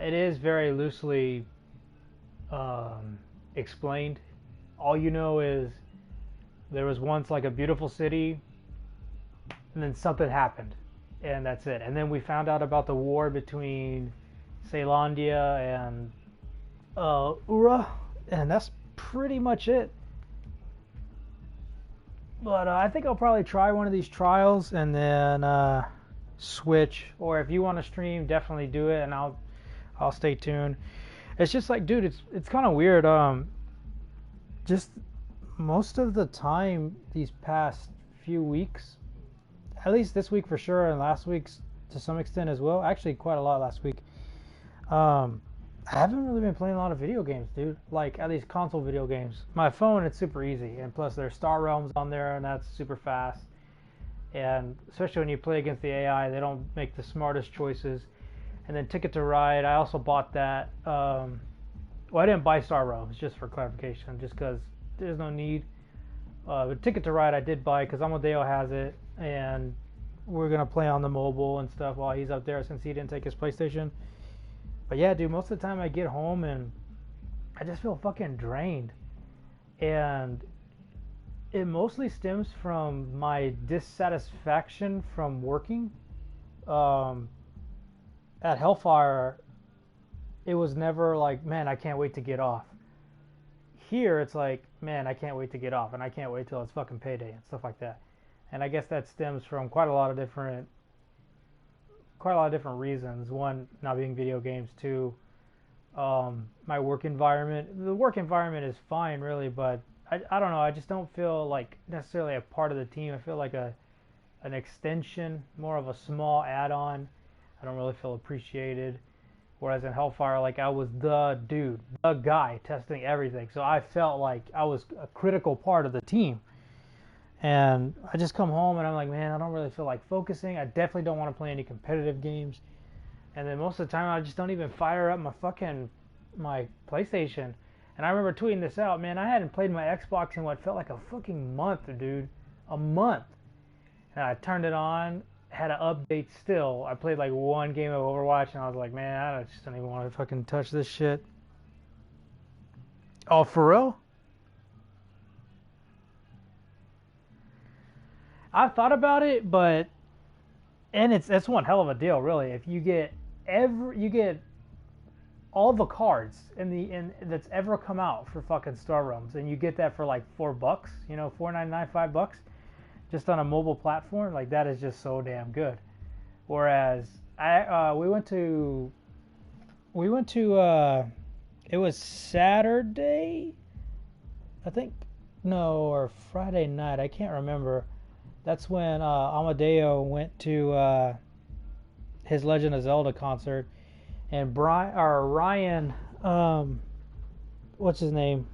S2: It is very loosely explained. All you know is there was once like a beautiful city, and then something happened, and that's it. And then we found out about the war between Caelandia and Ura, and that's pretty much it. But I think I'll probably try one of these trials and then switch. Or if you want to stream, definitely do it, and I'll stay tuned. It's just like, dude, it's kind of weird. Just most of the time these past few weeks, at least this week for sure, and last week's to some extent as well. Actually, quite a lot last week. I haven't really been playing a lot of video games, dude. Like, at least console video games. My phone, it's super easy. And plus, there's Star Realms on there, and that's super fast. And especially when you play against the AI, they don't make the smartest choices. And then Ticket to Ride, I also bought that. Well, I didn't buy Star Realms, just for clarification, just because there's no need. But Ticket to Ride I did buy because Amadeo has it. And we're going to play on the mobile and stuff while he's up there since he didn't take his PlayStation. But yeah, dude, most of the time I get home and I just feel fucking drained. And it mostly stems from my dissatisfaction from working. At Hellfire, it was never like, man, I can't wait to get off. Here, it's like, man, I can't wait to get off, and I can't wait till it's fucking payday and stuff like that. And I guess that stems from quite a lot of different reasons. One, not being video games. Two, my work environment. The work environment is fine, really, but I don't know. I just don't feel like necessarily a part of the team. I feel like an extension, more of a small add-on. I don't really feel appreciated. Whereas in Hellfire, like, I was the dude, the guy testing everything. So I felt like I was a critical part of the team. And I just come home and I'm like, man, I don't really feel like focusing. I definitely don't want to play any competitive games. And then most of the time I just don't even fire up my PlayStation. And I remember tweeting this out, man, I hadn't played my Xbox in what felt like a fucking month, dude. A month. And I turned it on, had an update still. I played like one game of Overwatch and I was like, man, I just don't even want to fucking touch this shit. Oh, for real? I thought about it, but it's one hell of a deal, really. If you get all the cards in that's ever come out for fucking Star Realms, and you get that for like $4, you know, $4.99, $5, just on a mobile platform, like that is just so damn good. Whereas we went to it was Saturday, I think, no, or Friday night, I can't remember. That's when Amadeo went to his Legend of Zelda concert, and Ryan, what's his name?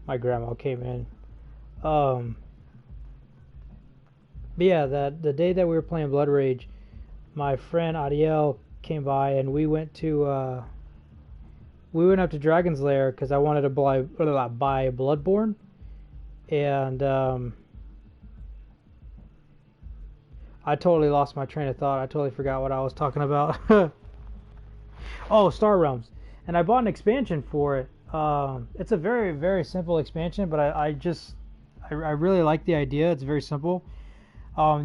S2: My grandma came in. But yeah, the day that we were playing Blood Rage, my friend Ariel came by and we went up to Dragon's Lair because I wanted to buy Bloodborne, and I totally lost my train of thought. I totally forgot what I was talking about. Oh, Star Realms, and I bought an expansion for it. It's a very, very simple expansion, but I really like the idea. It's very simple.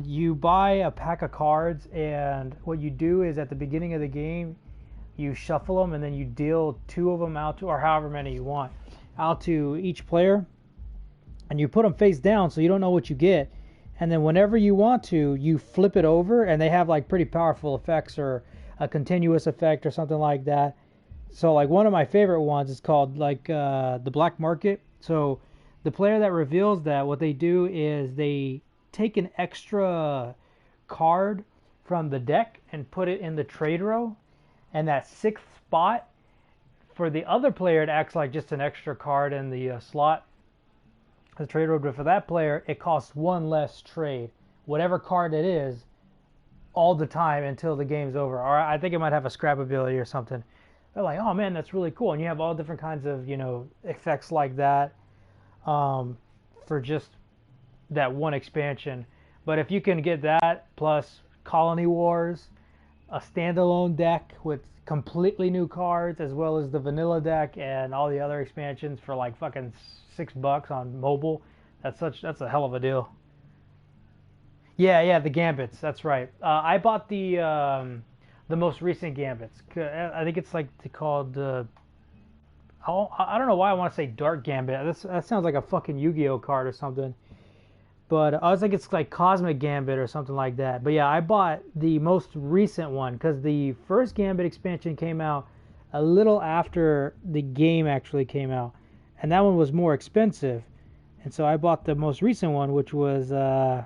S2: You buy a pack of cards, and what you do is at the beginning of the game, you shuffle them, and then you deal 2 of them out to, or however many you want, out to each player, and you put them face down so you don't know what you get. And then whenever you want to, you flip it over, and they have like pretty powerful effects or a continuous effect or something like that. So like one of my favorite ones is called like the Black Market. So the player that reveals that, what they do is they take an extra card from the deck and put it in the trade row, and that 6th spot for the other player, it acts like just an extra card in the slot, the trade row. But for that player, it costs 1 less trade, whatever card it is, all the time until the game's over. Or I think it might have a scrap ability or something. They're like, oh man, that's really cool. And you have all different kinds of, you know, effects like that for just that one expansion. But if you can get that plus Colony Wars, a standalone deck with completely new cards, as well as the vanilla deck and all the other expansions for like fucking $6 on mobile, that's a hell of a deal. Yeah, the Gambits. That's right. I bought the most recent Gambits. I think it's like called. I don't know why I want to say Dark Gambit. That sounds like a fucking Yu-Gi-Oh card or something. But I was like, it's like Cosmic Gambit or something like that. But yeah, I bought the most recent one because the first Gambit expansion came out a little after the game actually came out, and that one was more expensive. And so I bought the most recent one, which was I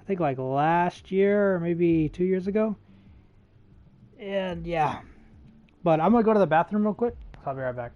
S2: think like last year or maybe 2 years ago. And yeah, but I'm gonna go to the bathroom real quick. So I'll be right back.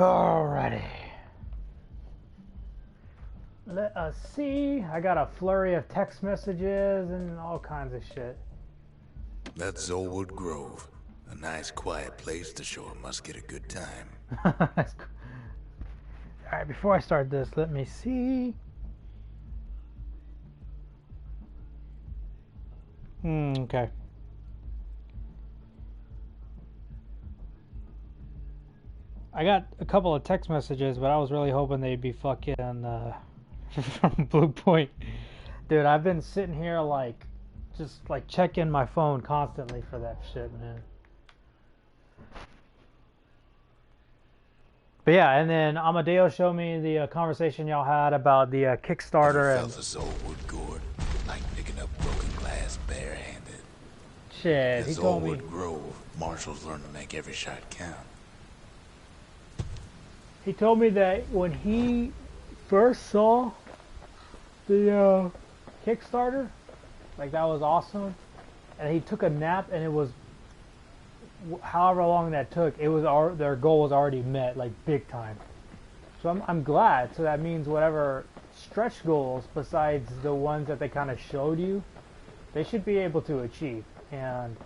S2: Alrighty. Let us see. I got a flurry of text messages and all kinds of shit.
S1: That's Zolwood Grove. A nice quiet place to show a musket a good time.
S2: Alright, before I start this, let me see. Okay. I got a couple of text messages, but I was really hoping they'd be fucking from Blue Point. Dude, I've been sitting here like just like checking my phone constantly for that shit, man. But yeah, and then Amadeo showed me the conversation y'all had about the Kickstarter.
S1: Ever felt the Zolwood gourd, like picking up broken glass barehanded.
S2: Shit, he told me.
S1: Zolwood Grove, marshals learn to make every shot count.
S2: He told me that when he first saw the Kickstarter, like that was awesome, and he took a nap, and it was however long that took, it was their goal was already met, like big time. So I'm glad. So that means whatever stretch goals besides the ones that they kind of showed you, they should be able to achieve. And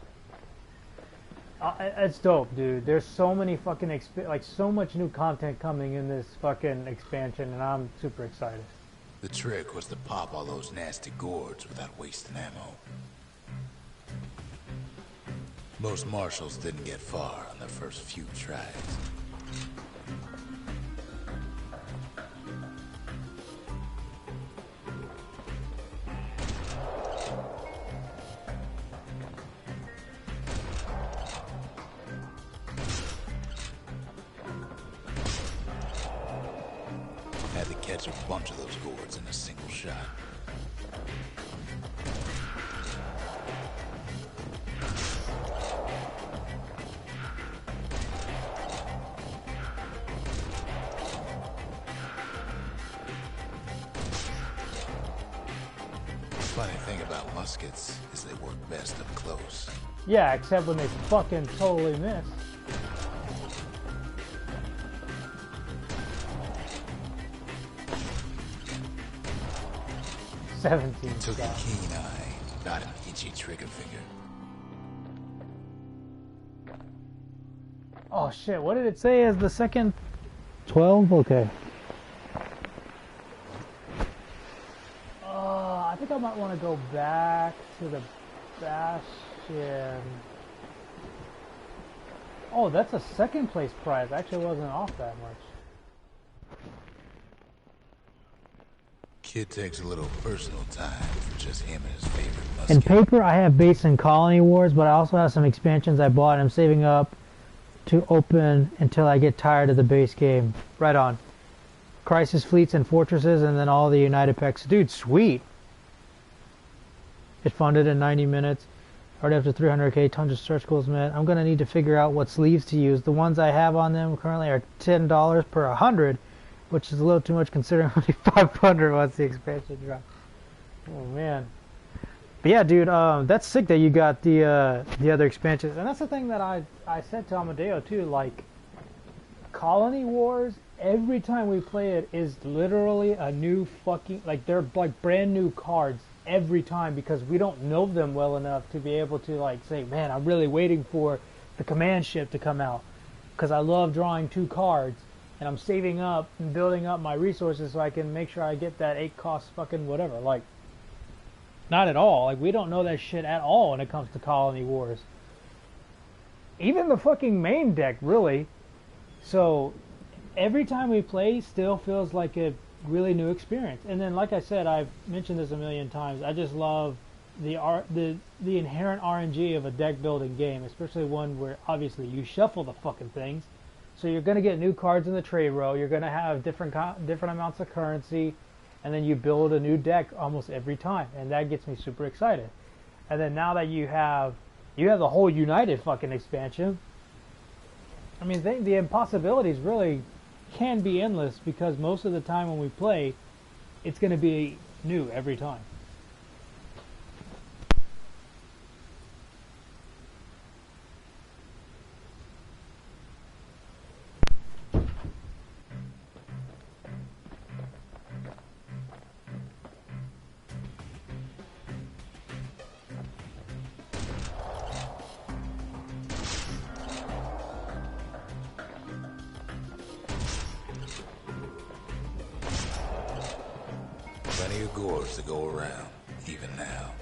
S2: it's dope, dude. There's so many fucking so much new content coming in this fucking expansion, and I'm super excited.
S1: The trick was to pop all those nasty gourds without wasting ammo. Most marshals didn't get far on their first few tries. Had to catch a bunch of those gourds in a single shot. Funny thing about muskets is they work best up close.
S2: Yeah, except when they fucking totally miss. It
S1: took a keen eye, not an itchy trigger finger.
S2: Oh shit, what did it say as the second? 12? Okay. I think I might want to go back to the Bastion. Oh, that's a second place prize. Actually wasn't off that much.
S1: Kid takes a little personal time for just him and his favorite musket.
S2: In paper, I have base and colony wars, but I also have some expansions I bought and I'm saving up to open until I get tired of the base game. Right on. Crisis fleets and fortresses, and then all the United packs. Dude, sweet. It funded in 90 minutes. Already up to 300k, tons of stretch goals met. I'm going to need to figure out what sleeves to use. The ones I have on them currently are $10 per 100. Which is a little too much considering only 500 once the expansion dropped. Oh man. But yeah, dude, that's sick that you got the other expansions. And that's the thing that I said to Amadeo too, like Colony Wars, every time we play it is literally a new fucking, like they're like brand new cards every time because we don't know them well enough to be able to like say, man, I'm really waiting for the command ship to come out because I love drawing 2 cards. And I'm saving up and building up my resources so I can make sure I get that 8 cost fucking whatever. Like, not at all. Like, we don't know that shit at all when it comes to Colony Wars. Even the fucking main deck, really. So, every time we play still feels like a really new experience. And then, like I said, I've mentioned this a million times. I just love the inherent RNG of a deck building game, especially one where obviously you shuffle the fucking things. So you're going to get new cards in the trade row. You're going to have different amounts of currency, and then you build a new deck almost every time, and that gets me super excited. And then now that you have the whole United fucking expansion. I mean, the impossibilities really can be endless because most of the time when we play, it's going to be new every time.
S1: Plenty of gores to go around, even now.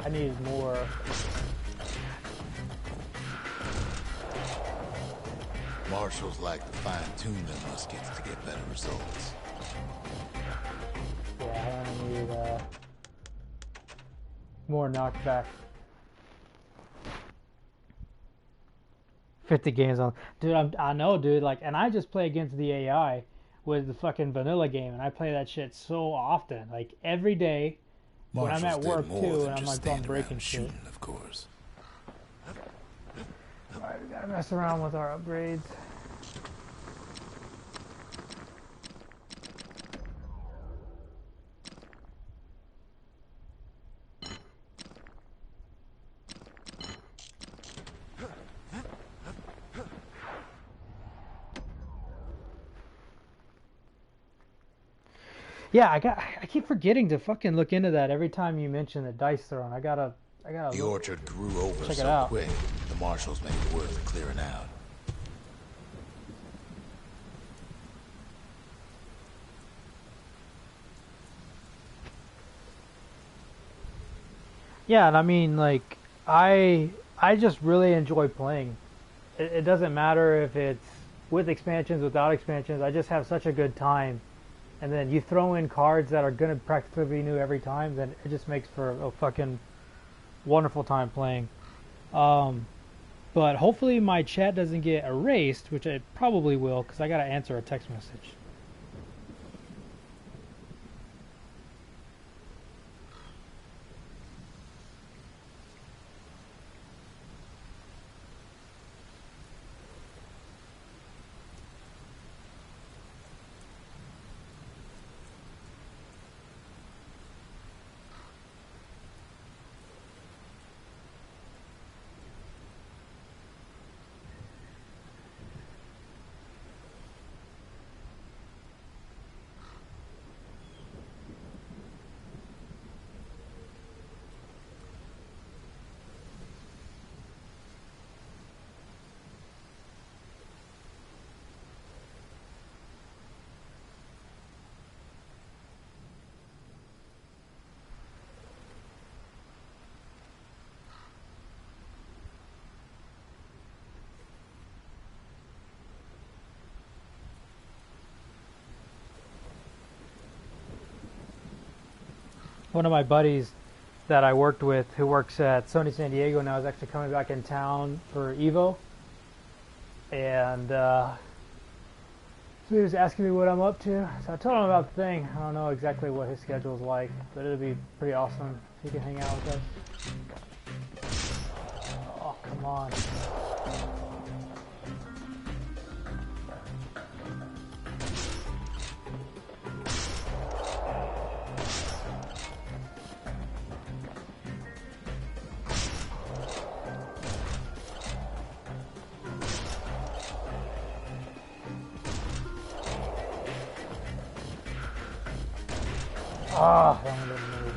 S2: I need more.
S1: Marshals like to fine-tune their muskets to get better results.
S2: Yeah, I need more knockback. 50 games on, dude. I know, dude. Like, and I just play against the AI with the fucking vanilla game, and I play that shit so often, like every day. When I'm at work too, and I'm like done breaking shit.
S1: Shooting, of course.
S2: Alright, we gotta mess around with our upgrades. Yeah, I keep forgetting to fucking look into that every time you mention the dice throne. I gotta
S1: The orchard grew over
S2: check it
S1: so
S2: out.
S1: quick, the marshals made it worth clearing out.
S2: Yeah, and I mean, like, I just really enjoy playing. It doesn't matter if it's with expansions, without expansions. I just have such a good time. And then you throw in cards that are gonna practically be new every time, then it just makes for a fucking wonderful time playing. But hopefully my chat doesn't get erased, which it probably will, because I gotta answer a text message. One of my buddies that I worked with, who works at Sony San Diego now, is actually coming back in town for Evo. And so he was asking me what I'm up to. So I told him about the thing. I don't know exactly what his schedule's like, but it'll be pretty awesome if he can hang out with us. Oh, come on. Ah, that one didn't move.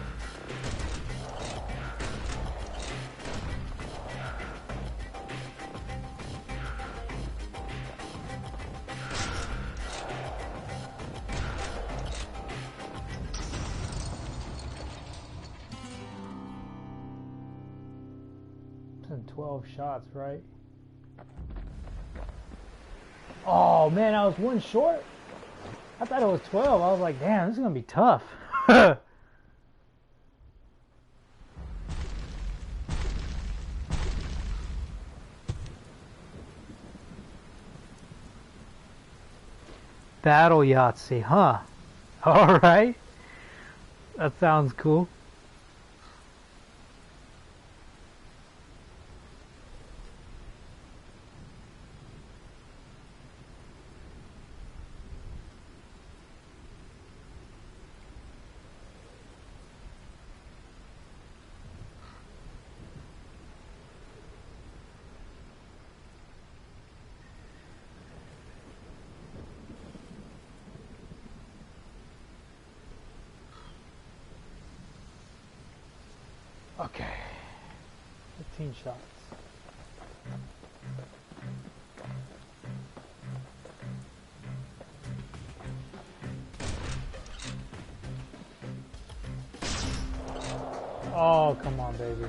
S2: It's in 12 shots, right? Oh man, I was one short. I thought it was 12. I was like, damn, this is gonna be tough. Battle Yahtzee, huh? Alright. That sounds cool. Okay. 15 shots. Oh, come on, baby.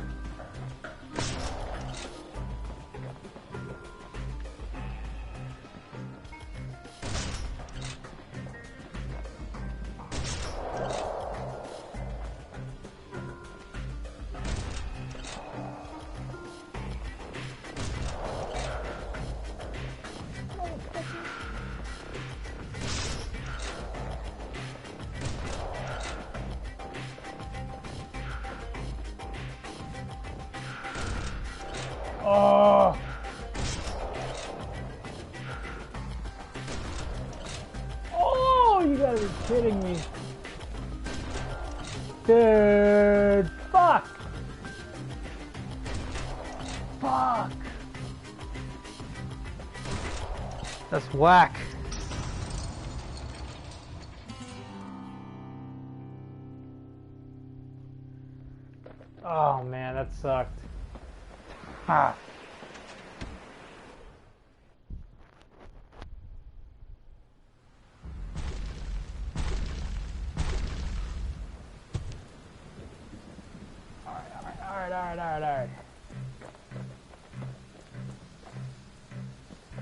S2: Oh! Oh, you gotta be kidding me. Dude, fuck! Fuck! That's whack. Oh man, that sucked. Ah. Alright.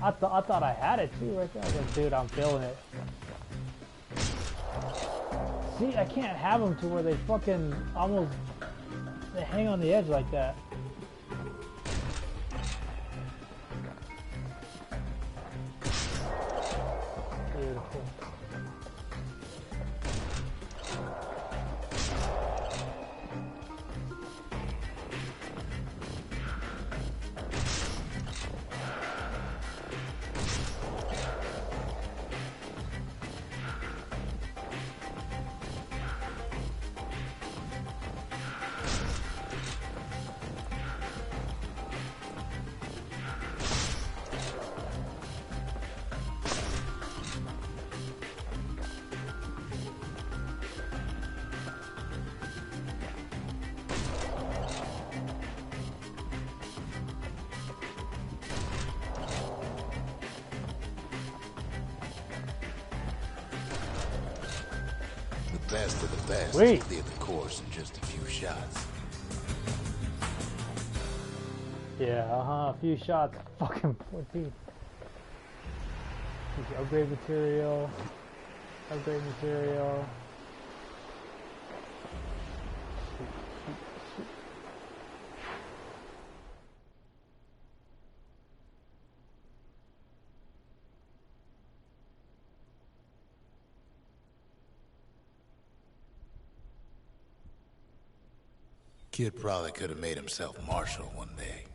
S2: I thought I had it too right there. I was like, dude, I'm feeling it. See, I can't have them to where they fucking almost they hang on the edge like that. Beautiful.
S1: Best of the best
S2: Wait.
S1: cleared the course in just a few shots.
S2: Yeah, a few shots. Fucking 14. Upgrade material. Upgrade material. Shoot.
S1: Kid probably could have made himself marshal one day.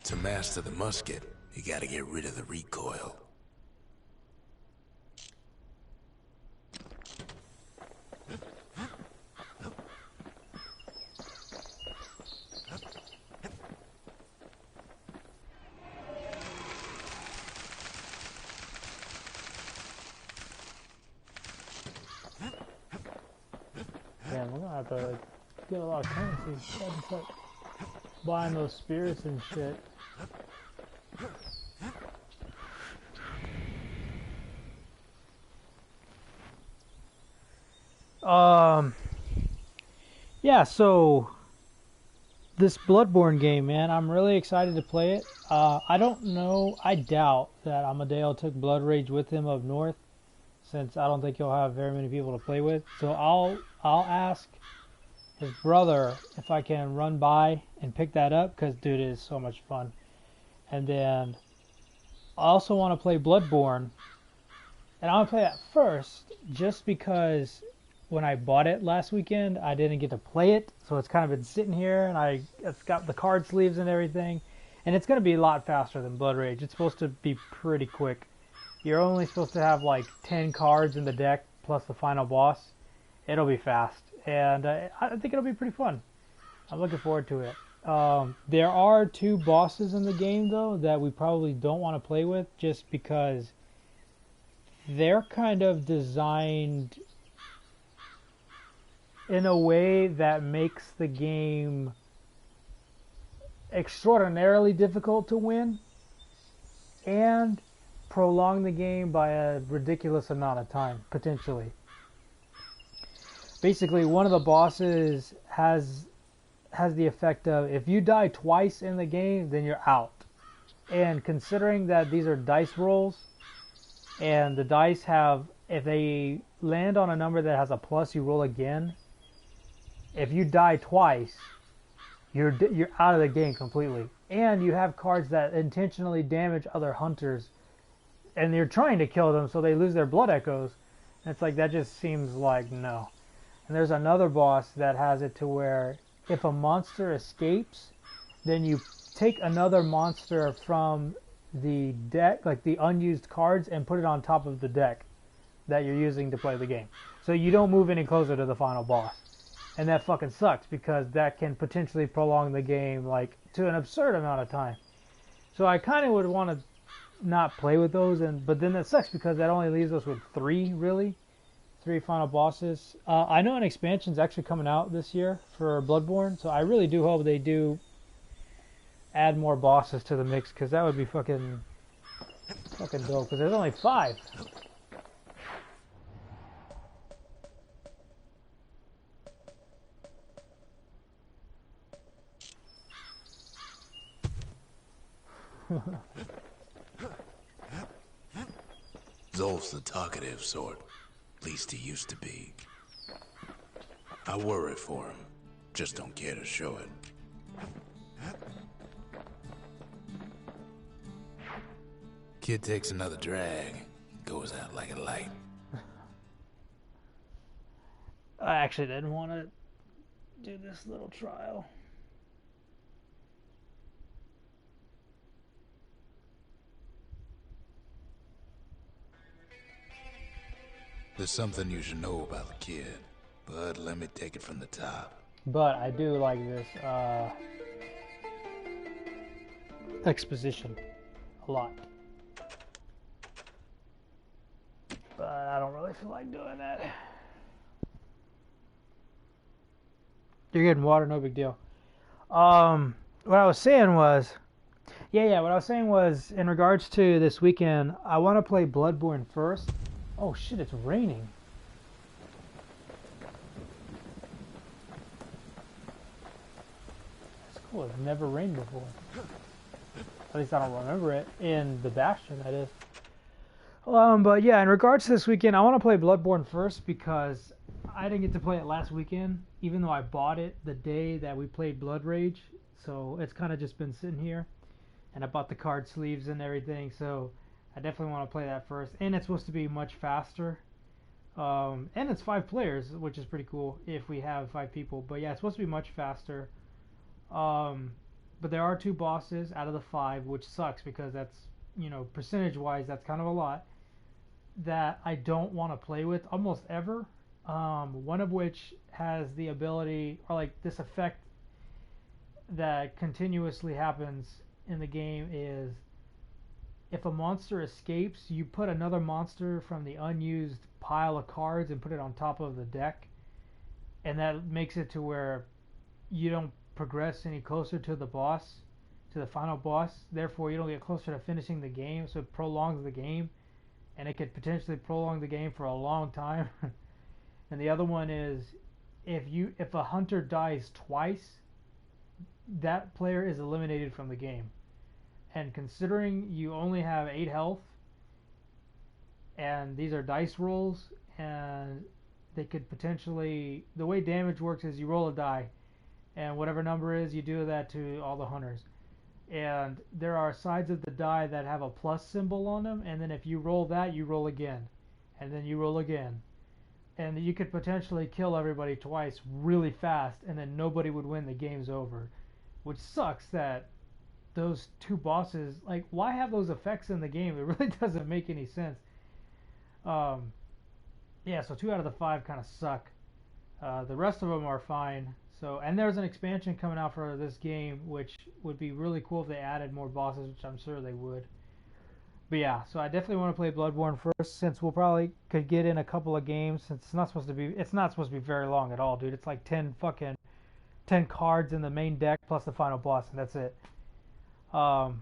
S1: To master the musket, you gotta get rid of the recoil.
S2: Damn, we're gonna have to get a lot of currency. Gotta start buying those spirits and shit. Yeah, so this Bloodborne game, man, I'm really excited to play it. I don't know, I doubt that Amadeo took Blood Rage with him up north, since I don't think he'll have very many people to play with. So I'll ask his brother if I can run by and pick that up, because dude, it is so much fun. And then I also want to play Bloodborne, and I want to play that first just because when I bought it last weekend, I didn't get to play it, so it's kind of been sitting here, and it's got the card sleeves and everything, and it's going to be a lot faster than Blood Rage. It's supposed to be pretty quick. You're only supposed to have like 10 cards in the deck plus the final boss. It'll be fast. and I think it'll be pretty fun. I'm looking forward to it. There are two bosses in the game though that we probably don't want to play with, just because they're kind of designed in a way that makes the game extraordinarily difficult to win and prolong the game by a ridiculous amount of time, potentially. Basically, one of the bosses has the effect of, if you die twice in the game, then you're out. And considering that these are dice rolls, and the dice have, if they land on a number that has a plus, you roll again. If you die twice, you're out of the game completely. And you have cards that intentionally damage other hunters, and you're trying to kill them so they lose their blood echoes. And it's like, that just seems like no. And there's another boss that has it to where if a monster escapes, then you take another monster from the deck, like the unused cards, and put it on top of the deck that you're using to play the game. So you don't move any closer to the final boss. And that fucking sucks, because that can potentially prolong the game like to an absurd amount of time. So I kind of would want to not play with those, but then that sucks because that only leaves us with three final bosses. I know an expansion's actually coming out this year for Bloodborne, so I really do hope they do add more bosses to the mix, because that would be fucking dope, because there's only 5.
S1: Zolf's the talkative sort. At least he used to be. I worry for him. Just don't care to show it. Kid takes another drag. Goes out like a light.
S2: I actually didn't want to do this little trial.
S1: There's something you should know about the kid, but let me take it from the top.
S2: But I do like this exposition a lot. But I don't really feel like doing that. You're getting water, no big deal. What I was saying was, what I was saying was, in regards to this weekend, I want to play Bloodborne first. Oh shit, it's raining. That's cool, it's never rained before. At least I don't remember it, in the Bastion, that is. But yeah, in regards to this weekend, I want to play Bloodborne first, because I didn't get to play it last weekend, even though I bought it the day that we played Blood Rage. So it's kind of just been sitting here, and I bought the card sleeves and everything, so I definitely want to play that first. And it's supposed to be much faster. And it's 5 players, which is pretty cool if we have 5 people. But yeah, it's supposed to be much faster. But there are 2 bosses out of the 5, which sucks, because that's, percentage-wise, that's kind of a lot that I don't want to play with almost ever. One of which has the ability, or like this effect that continuously happens in the game, is if a monster escapes, you put another monster from the unused pile of cards and put it on top of the deck, and that makes it to where you don't progress any closer to the boss, to the final boss. Therefore, you don't get closer to finishing the game, so it prolongs the game, and it could potentially prolong the game for a long time. And the other one is, if a hunter dies twice, that player is eliminated from the game. And considering you only have 8 health, and these are dice rolls, and they could potentially, the way damage works is you roll a die, and whatever number is, you do that to all the hunters. And there are sides of the die that have a plus symbol on them, and then if you roll that, you roll again, and then you roll again. And you could potentially kill everybody twice really fast, and then nobody would win, the game's over. Which sucks that those 2 bosses, like, why have those effects in the game? It really doesn't make any sense. Yeah, so 2 out of the 5 kind of suck. The rest of them are fine. So, and there's an expansion coming out for this game, which would be really cool if they added more bosses, which I'm sure they would. But yeah, so I definitely want to play Bloodborne first, since we'll probably could get in a couple of games. Since it's not supposed to be very long at all, dude. It's like 10 cards in the main deck plus the final boss, and that's it. And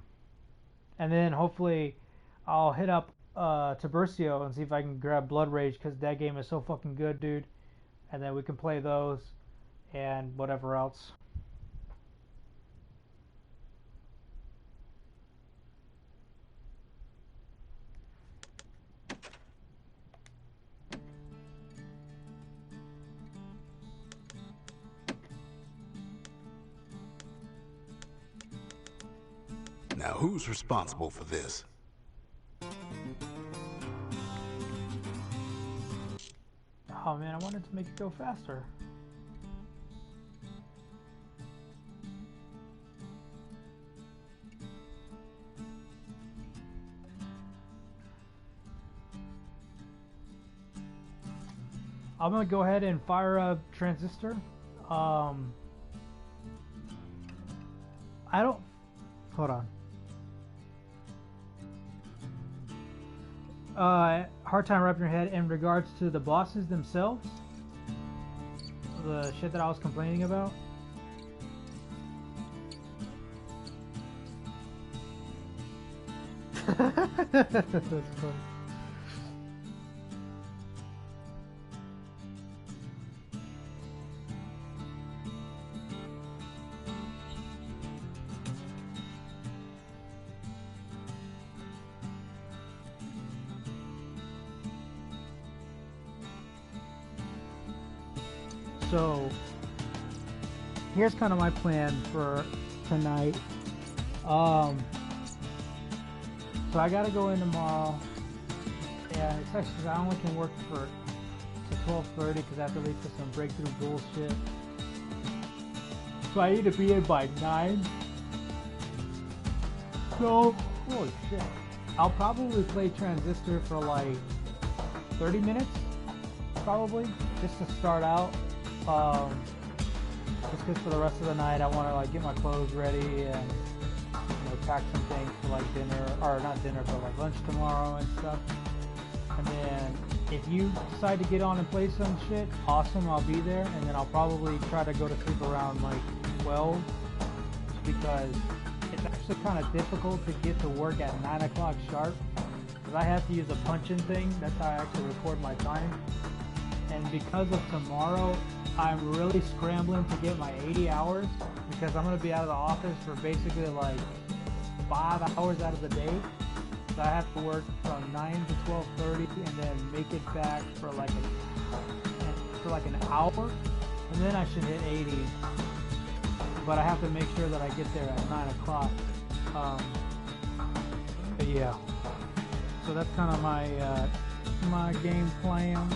S2: then hopefully I'll hit up Tiburcio and see if I can grab Blood Rage, because that game is so fucking good, dude. And then we can play those and whatever else.
S1: Now, who's responsible for this?
S2: Oh man, I wanted to make it go faster. I'm gonna go ahead and fire up Transistor. I don't. Hold on. Hard time wrapping your head in regards to the bosses themselves. The shit that I was complaining about. That's funny. So here's kind of my plan for tonight. So I gotta go in tomorrow, and it's actually I only can work to 12:30 because I have to leave for some breakthrough bullshit. So I need to be in by 9. So holy shit, I'll probably play Transistor for like 30 minutes, probably, just to start out. Just because for the rest of the night I want to like get my clothes ready and pack some things for like dinner, or not dinner, but like lunch tomorrow and stuff. And then if you decide to get on and play some shit, awesome, I'll be there. And then I'll probably try to go to sleep around like 12, because it's actually kind of difficult to get to work at 9 o'clock sharp, because I have to use a punch-in thing. That's how I actually record my time. And because of tomorrow, I'm really scrambling to get my 80 hours, because I'm going to be out of the office for basically like 5 hours out of the day. So I have to work from 9 to 12:30 and then make it back for like an hour, and then I should hit 80. But I have to make sure that I get there at 9 o'clock. But yeah, so that's kind of my game plan.